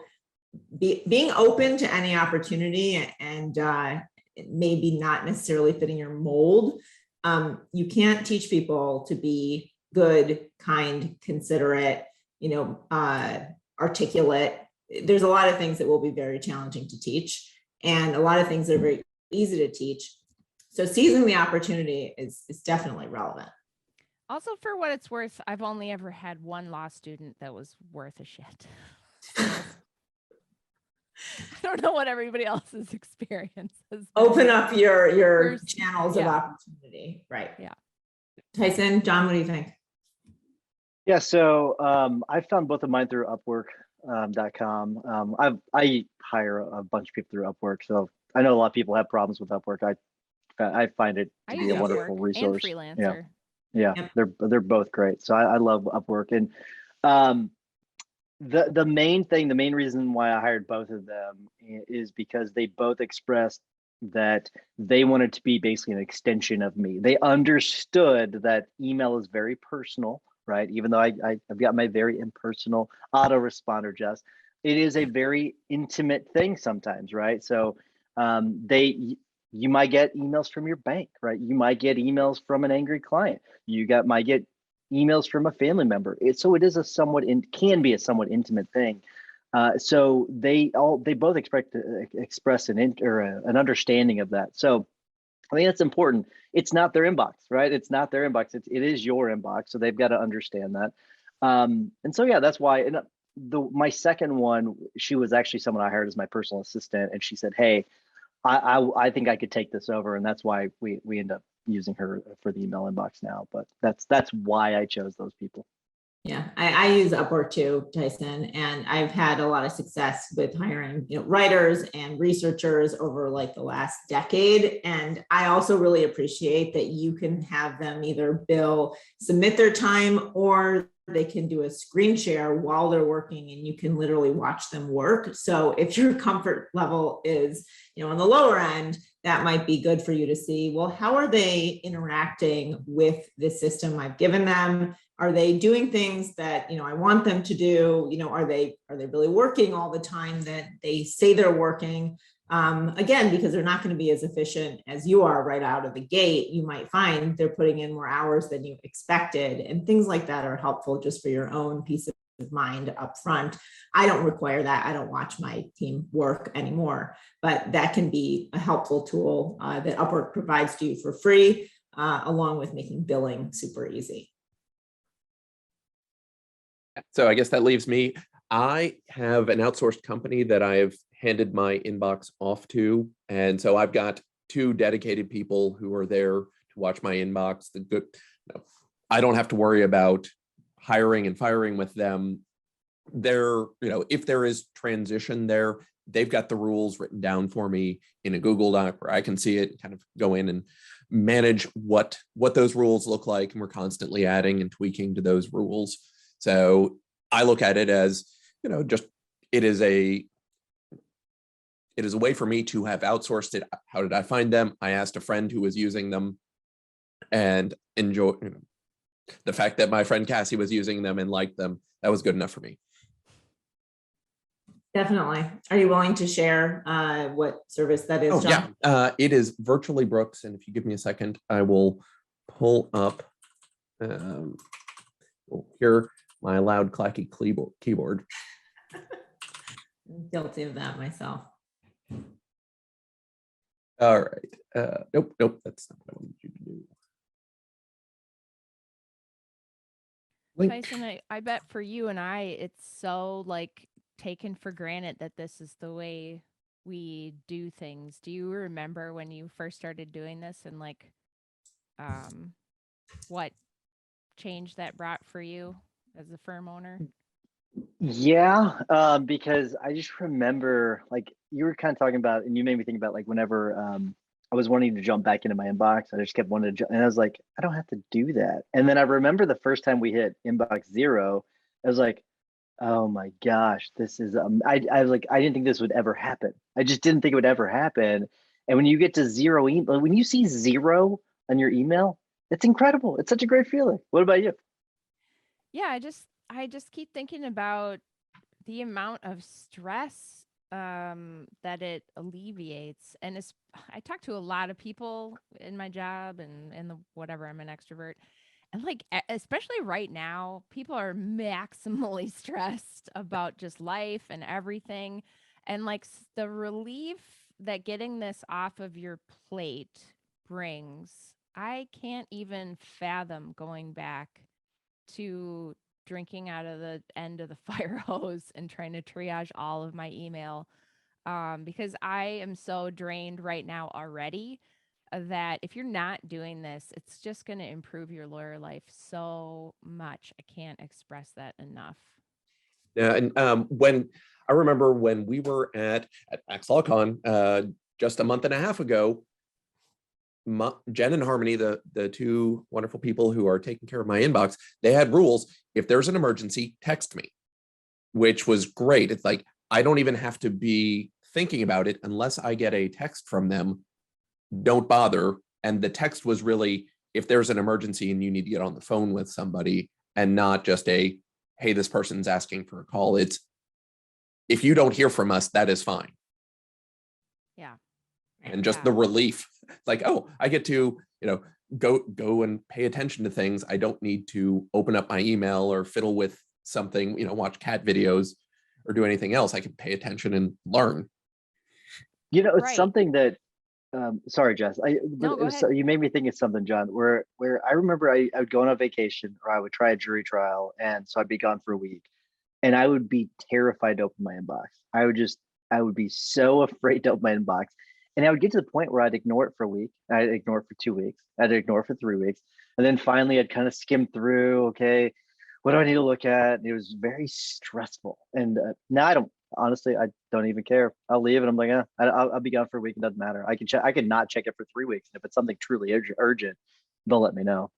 [SPEAKER 1] being open to any opportunity and maybe not necessarily fitting your mold. You can't teach people to be good, kind, considerate, articulate. There's a lot of things that will be very challenging to teach, and a lot of things that are very easy to teach. So seizing the opportunity is definitely relevant.
[SPEAKER 4] Also, for what it's worth, I've only ever had one law student that was worth a shit. I don't know what everybody else's experience has been.
[SPEAKER 1] Open up your channels of opportunity, right?
[SPEAKER 4] Yeah.
[SPEAKER 1] Tyson, John, what do you think?
[SPEAKER 3] Yeah, so I found both of mine through Upwork.com. I hire a bunch of people through Upwork, so I know a lot of people have problems with Upwork. I find it to be a wonderful resource.
[SPEAKER 4] And Freelancer.
[SPEAKER 3] Yeah, yep. they're both great. So I love Upwork, and the main reason why I hired both of them is because they both expressed that they wanted to be basically an extension of me. They understood that email is very personal, right? Even though I've got my very impersonal autoresponder, Jess, it is a very intimate thing sometimes, right? So you might get emails from your bank, right? You might get emails from an angry client. Might get emails from a family member. It is can be a somewhat intimate thing. So they both express an understanding of that. So I think that's important. It's not their inbox, right? It's not their inbox. It is your inbox. So they've got to understand that. And so, yeah, that's why. And my second one, she was actually someone I hired as my personal assistant, and she said, "Hey, I think I could take this over," and that's why we end up using her for the email inbox now. But that's why I chose those people.
[SPEAKER 1] Yeah, I use Upwork too, Tyson, and I've had a lot of success with hiring, writers and researchers over like the last decade. And I also really appreciate that you can have them either submit their time, or they can do a screen share while they're working, and you can literally watch them work. So if your comfort level is, on the lower end, that might be good for you to see, well, how are they interacting with the system I've given them? Are they doing things that, I want them to do? Are they really working all the time that they say they're working? Again, because they're not going to be as efficient as you are right out of the gate. You might find they're putting in more hours than you expected, and things like that are helpful just for your own peace of mind up front. I don't require that. I don't watch my team work anymore, but that can be a helpful tool that Upwork provides to you for free, along with making billing super easy.
[SPEAKER 2] So I guess that leaves me. I have an outsourced company that I've handed my inbox off to. And so I've got 2 dedicated people who are there to watch my inbox. I don't have to worry about hiring and firing with them. If there is transition there, they've got the rules written down for me in a Google Doc where I can see it, kind of go in and manage what those rules look like. And we're constantly adding and tweaking to those rules. So I look at it as, it is a way for me to have outsourced it. How did I find them? I asked a friend who was using them, and enjoy the fact that my friend Cassie was using them and liked them. That was good enough for me.
[SPEAKER 1] Definitely. Are you willing to share what service that is,
[SPEAKER 2] Oh,
[SPEAKER 1] John?
[SPEAKER 2] yeah. It is Virtually Brooks. And if you give me a second, I will pull up here my loud clacky keyboard.
[SPEAKER 1] I'm guilty of that myself.
[SPEAKER 2] All right. Nope. That's not what I wanted you to do. Link.
[SPEAKER 4] Tyson, I bet for you and I, it's so like taken for granted that this is the way we do things. Do you remember when you first started doing this and like what change that brought for you as a firm owner?
[SPEAKER 3] Yeah, because I just remember, like, you were kind of talking about, and you made me think about, like, whenever I was wanting to jump back into my inbox, I just kept wanting to jump, and I was like, I don't have to do that. And then I remember the first time we hit inbox 0, I was like, oh my gosh, this is I was like, I didn't think this would ever happen. I just didn't think it would ever happen. And when you get to 0 email, when you see 0 on your email, it's incredible. It's such a great feeling. What about you?
[SPEAKER 4] Yeah, I just keep thinking about the amount of stress that it alleviates. And it's, I talk to a lot of people in my job and in the whatever, I'm an extrovert. And like, especially right now, people are maximally stressed about just life and everything. And like the relief that getting this off of your plate brings, I can't even fathom going back to drinking out of the end of the fire hose and trying to triage all of my email, because I am so drained right now already, that if you're not doing this, it's just going to improve your lawyer life so much. I can't express that enough.
[SPEAKER 2] Yeah, and when I remember when we were at Max LawCon just a month and a half ago, Jen and Harmony, the two wonderful people who are taking care of my inbox, they had rules. If there's an emergency, text me, which was great. It's like, I don't even have to be thinking about it unless I get a text from them. Don't bother. And the text was really, if there's an emergency and you need to get on the phone with somebody, and not just a, hey, this person's asking for a call. It's, if you don't hear from us, that is fine.
[SPEAKER 4] Yeah.
[SPEAKER 2] And just the relief, like, oh, I get to, go and pay attention to things. I don't need to open up my email or fiddle with something, watch cat videos or do anything else. I can pay attention and learn.
[SPEAKER 3] It's
[SPEAKER 4] Right.
[SPEAKER 3] something that, sorry, Jess,
[SPEAKER 4] No, go ahead.
[SPEAKER 3] you made me think of something, John, where I remember I would go on a vacation, or I would try a jury trial. And so I'd be gone for a week, and I would be terrified to open my inbox. I would be so afraid to open my inbox. And I would get to the point where I'd ignore it for a week. I'd ignore it for 2 weeks. I'd ignore it for 3 weeks. And then finally I'd kind of skim through, okay, what do I need to look at? And it was very stressful. And now honestly, I don't even care. I'll leave it. I'm like, I'll be gone for a week. It doesn't matter. I can check. I can not check it for 3 weeks. And if it's something truly urgent, they'll let me know.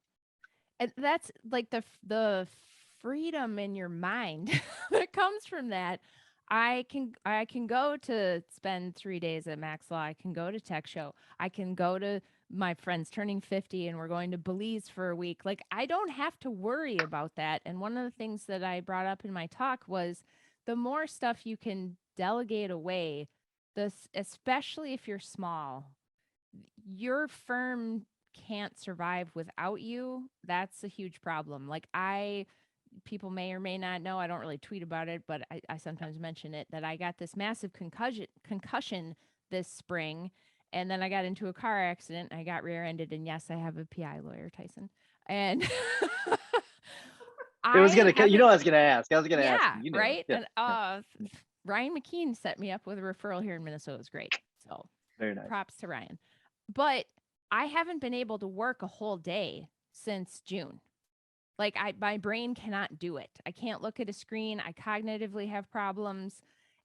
[SPEAKER 4] And that's like the freedom in your mind that comes from that. I can go to spend 3 days at Max Law. I can go to Tech Show. I can go to my friends turning 50 and we're going to Belize for a week. Like, I don't have to worry about that. And one of the things that I brought up in my talk was the more stuff you can delegate away, especially if you're small, your firm can't survive without you. That's a huge problem. Like, people may or may not know, I don't really tweet about it, but I sometimes mention it, that I got this massive concussion this spring. And then I got into a car accident. I got rear-ended. And yes, I have a PI lawyer, Tyson. And
[SPEAKER 3] I was gonna ask.
[SPEAKER 4] Yeah,
[SPEAKER 3] you.
[SPEAKER 4] right.
[SPEAKER 3] Yeah,
[SPEAKER 4] And Ryan McKean set me up with a referral here in Minnesota. It was great. So
[SPEAKER 3] very nice.
[SPEAKER 4] props to Ryan. But I haven't been able to work a whole day since June. Like, my brain cannot do it. I can't look at a screen. I cognitively have problems.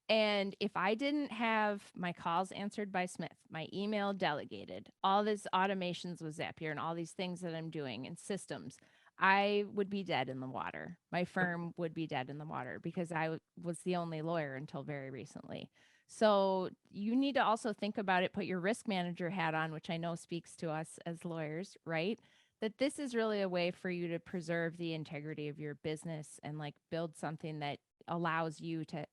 [SPEAKER 4] And if I didn't have my calls answered by Smith, my email delegated, all these automations with Zapier and all these things that I'm doing and systems, I would be dead in the water. My firm would be dead in the water because I was the only lawyer until very recently. So you need to also think about it, put your risk manager hat on, which I know speaks to us as lawyers, right? That this is really a way for you to preserve the integrity of your business and like build something that allows you to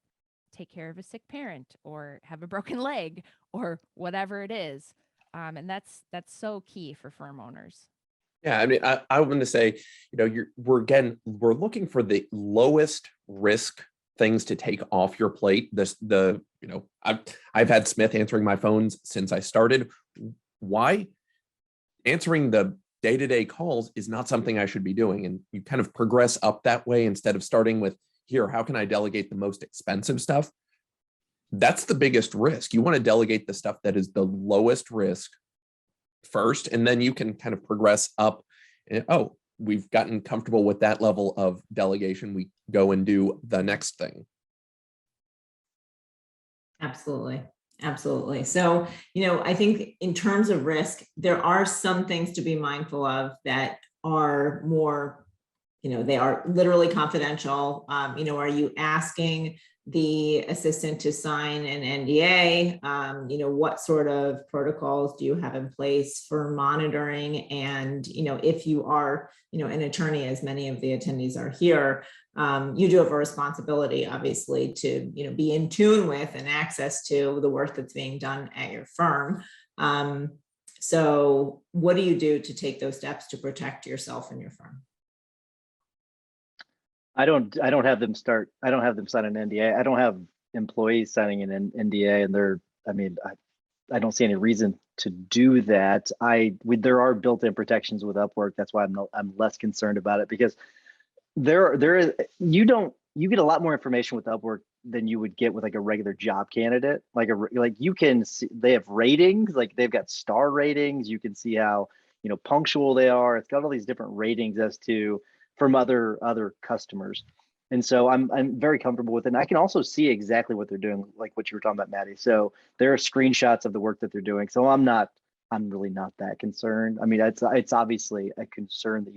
[SPEAKER 4] take care of a sick parent or have a broken leg or whatever it is. And that's so key for firm owners.
[SPEAKER 2] Yeah, I mean, I want to say, we're looking for the lowest risk things to take off your plate. I've had Smith answering my phones since I started. Why? Answering the day-to-day calls is not something I should be doing. And you kind of progress up that way instead of starting with, here, how can I delegate the most expensive stuff? That's the biggest risk. You want to delegate the stuff that is the lowest risk first, and then you can kind of progress up. And, oh, we've gotten comfortable with that level of delegation. We go and do the next thing.
[SPEAKER 1] Absolutely. Absolutely. So, I think in terms of risk, there are some things to be mindful of that are more, they are literally confidential. Are you asking the assistant to sign an NDA? What sort of protocols do you have in place for monitoring? And, if you are, an attorney, as many of the attendees are here, you do have a responsibility, obviously, to, be in tune with and access to the work that's being done at your firm. So what do you do to take those steps to protect yourself and your firm?
[SPEAKER 3] I don't have them sign an NDA. I don't have employees signing an NDA, and I don't see any reason to do that. There are built-in protections with Upwork. That's why I'm less concerned about it, because you get a lot more information with Upwork than you would get with like a regular job candidate. You can see, they have ratings, like they've got star ratings. You can see how, punctual they are. It's got all these different ratings from other customers. And so I'm very comfortable with it. And I can also see exactly what they're doing, like what you were talking about, Maddie. So there are screenshots of the work that they're doing. So I'm really not that concerned. I mean, it's obviously a concern that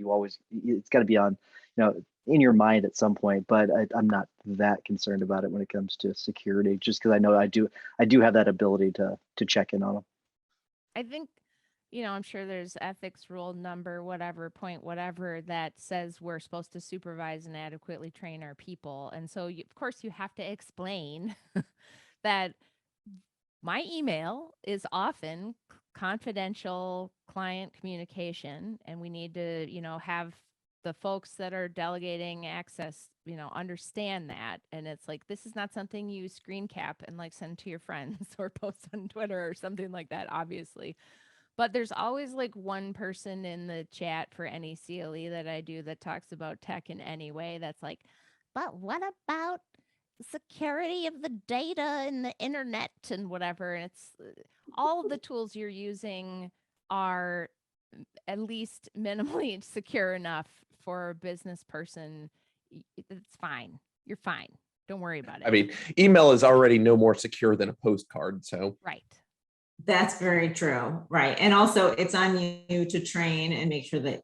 [SPEAKER 3] it's got to be on, in your mind at some point, but I'm not that concerned about it when it comes to security, just because I know I do have that ability to check in on them.
[SPEAKER 4] I think, I'm sure there's ethics rule number, whatever, point, whatever, that says we're supposed to supervise and adequately train our people. And so, of course, you have to explain that my email is often confidential client communication, and we need to, have the folks that are delegating access, understand that. And it's like, this is not something you screen cap and like send to your friends or post on Twitter or something like that, obviously. But there's always like one person in the chat for any CLE that I do that talks about tech in any way that's like, but what about security of the data and the internet and whatever? And it's all of the tools you're using are at least minimally secure enough for a business person. It's fine. You're fine. Don't worry about it.
[SPEAKER 2] I mean, email is already no more secure than a postcard. So
[SPEAKER 4] right.
[SPEAKER 1] That's very true. Right. And also it's on you to train and make sure that,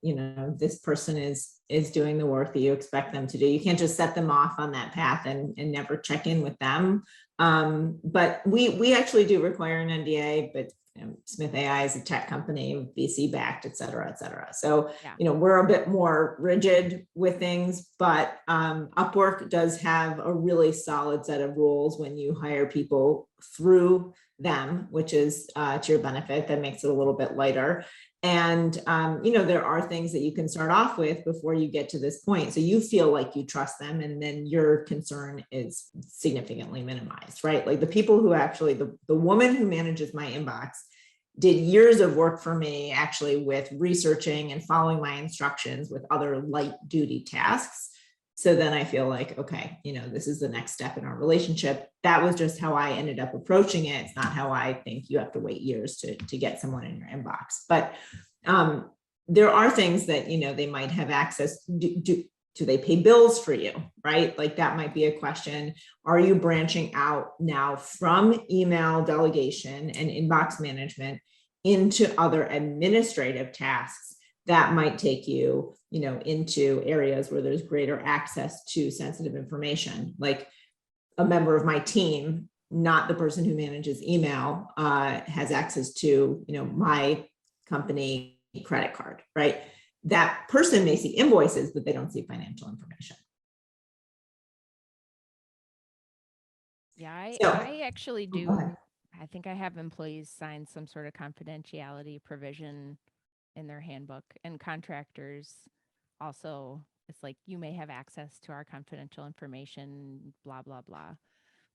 [SPEAKER 1] this person is doing the work that you expect them to do. You can't just set them off on that path and never check in with them. But we actually do require an NDA, but SMITH.AI is a tech company, VC backed, et cetera, et cetera. So,
[SPEAKER 4] yeah.
[SPEAKER 1] We're a bit more rigid with things, but Upwork does have a really solid set of rules when you hire people through them, which is to your benefit. That makes it a little bit lighter. And, there are things that you can start off with before you get to this point. So you feel like you trust them, and then your concern is significantly minimized, right? Like the people who actually, the woman who manages my inbox did years of work for me, actually, with researching and following my instructions with other light duty tasks. So then I feel like, okay, this is the next step in our relationship. That was just how I ended up approaching it. It's not how I think you have to wait years to get someone in your inbox. But there are things that, they might have access. Do they pay bills for you, right? Like that might be a question. Are you branching out now from email delegation and inbox management into other administrative tasks that might take you, into areas where there's greater access to sensitive information? Like a member of my team, not the person who manages email, has access to, my company credit card, right? That person may see invoices, but they don't see financial information.
[SPEAKER 4] Yeah,
[SPEAKER 1] So,
[SPEAKER 4] I actually
[SPEAKER 1] go
[SPEAKER 4] do.
[SPEAKER 1] ahead.
[SPEAKER 4] I think I have employees sign some sort of confidentiality provision in their handbook, and contractors also. It's like, you may have access to our confidential information, blah, blah, blah.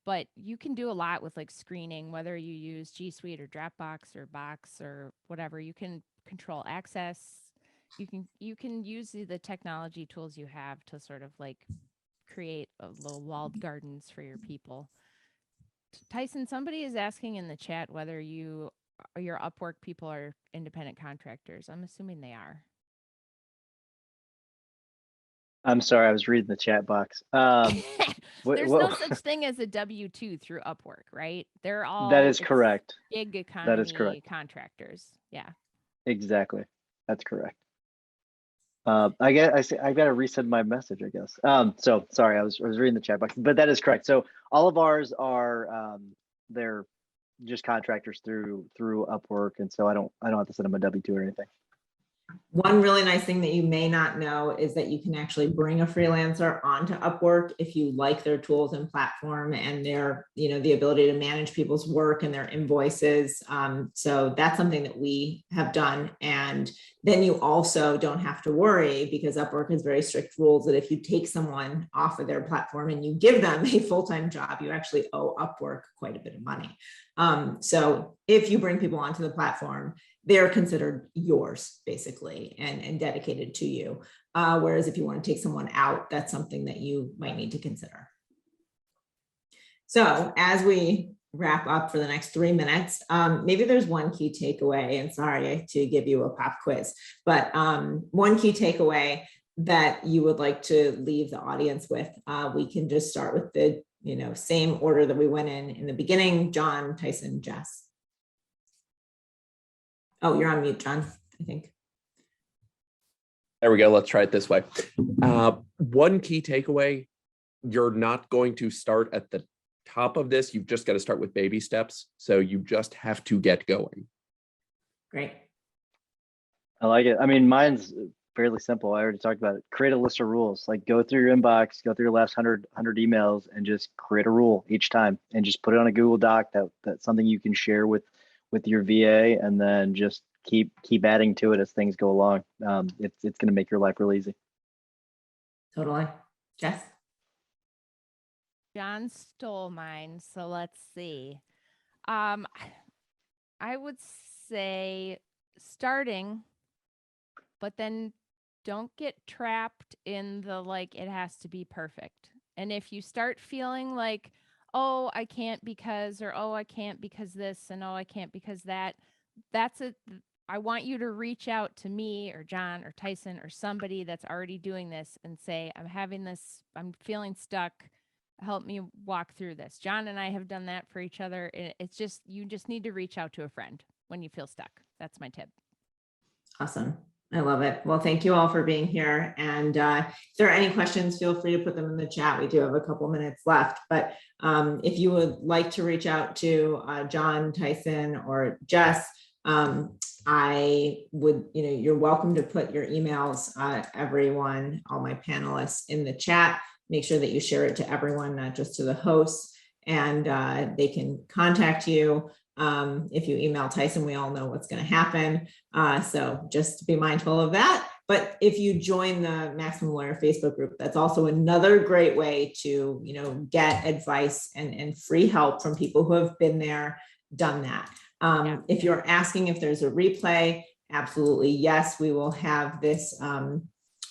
[SPEAKER 4] But you can do a lot with like screening, whether you use G Suite or Dropbox or Box or whatever. You can control access. You can use the technology tools you have to sort of like create little walled gardens for your people. Tyson, somebody is asking in the chat whether your Upwork people are independent contractors. I'm assuming they are.
[SPEAKER 3] I'm sorry, I was reading the chat box.
[SPEAKER 4] There's no such thing as a W-2 through Upwork, right? They're all
[SPEAKER 3] That is correct.
[SPEAKER 4] Gig
[SPEAKER 3] That
[SPEAKER 4] economy
[SPEAKER 3] is correct.
[SPEAKER 4] contractors. Yeah.
[SPEAKER 3] Exactly. That's correct. I got to reset my message, I guess. So sorry, I was reading the chat box, but that is correct. So all of ours are they're just contractors through Upwork, and so I don't have to send them a W-2 or anything.
[SPEAKER 1] One really nice thing that you may not know is that you can actually bring a freelancer onto Upwork if you like their tools and platform and their, the ability to manage people's work and their invoices. So that's something that we have done. And then you also don't have to worry, because Upwork has very strict rules that if you take someone off of their platform and you give them a full-time job, you actually owe Upwork quite a bit of money. So if you bring people onto the platform, they're considered yours basically and dedicated to you. Whereas if you want to take someone out, that's something that you might need to consider. So as we wrap up for the next 3 minutes, maybe there's one key takeaway, and sorry to give you a pop quiz, but one key takeaway that you would like to leave the audience with. We can just start with the same order that we went in the beginning. John, Tyson, Jess. Oh, you're on mute, John, I think.
[SPEAKER 2] There we go. Let's try it this way. One key takeaway: you're not going to start at the top of this. You've just got to start with baby steps. So you just have to get going.
[SPEAKER 1] Great.
[SPEAKER 3] I like it. I mean, mine's fairly simple. I already talked about it. Create a list of rules. Like, go through your inbox, go through your last 100 emails, and just create a rule each time, and just put it on a Google Doc. That's something you can share with your VA, and then just keep adding to it as things go along. It's going to make your life real easy.
[SPEAKER 1] Totally. Jess?
[SPEAKER 4] John stole mine, so let's see. I would say starting, but then don't get trapped in the like it has to be perfect. And if you start feeling like, oh, I can't because, or oh, I can't because this, and oh, I can't because that, I want you to reach out to me or John or Tyson or somebody that's already doing this and say, I'm feeling stuck. Help me walk through this. John and I have done that for each other. It's just, you just need to reach out to a friend when you feel stuck. That's my tip.
[SPEAKER 1] Awesome. I love it. Well, thank you all for being here. And if there are any questions, feel free to put them in the chat. We do have a couple minutes left, but if you would like to reach out to John, Tyson, or Jess, I would, you're welcome to put your emails, everyone, all my panelists, in the chat. Make sure that you share it to everyone, not just to the hosts, and they can contact you. If you email Tyson, we all know what's going to happen. So just be mindful of that. But if you join the Maximum Lawyer Facebook group, that's also another great way to, get advice and free help from people who have been there, done that. If you're asking if there's a replay, absolutely yes, we will have this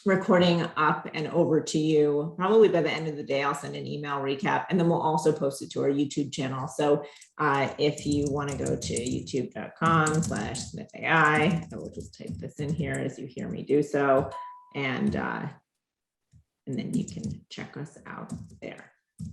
[SPEAKER 1] recording up and over to you probably by the end of the day. I'll send an email recap, and then we'll also post it to our YouTube channel. So if you want to go to youtube.com/SmithAI, I will just type this in here as you hear me do so, and then you can check us out there.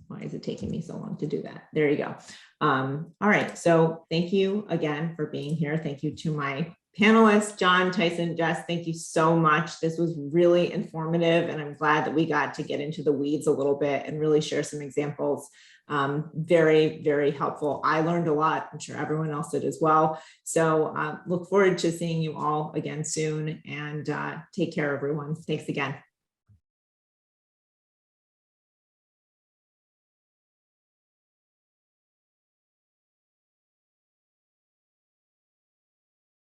[SPEAKER 1] Why is it taking me so long to do that? There you go. All right, so thank you again for being here. Thank you to my panelists, John, Tyson, Jess, thank you so much. This was really informative, and I'm glad that we got to get into the weeds a little bit and really share some examples. Very, very helpful. I learned a lot. I'm sure everyone else did as well. So look forward to seeing you all again soon, and take care, everyone. Thanks again.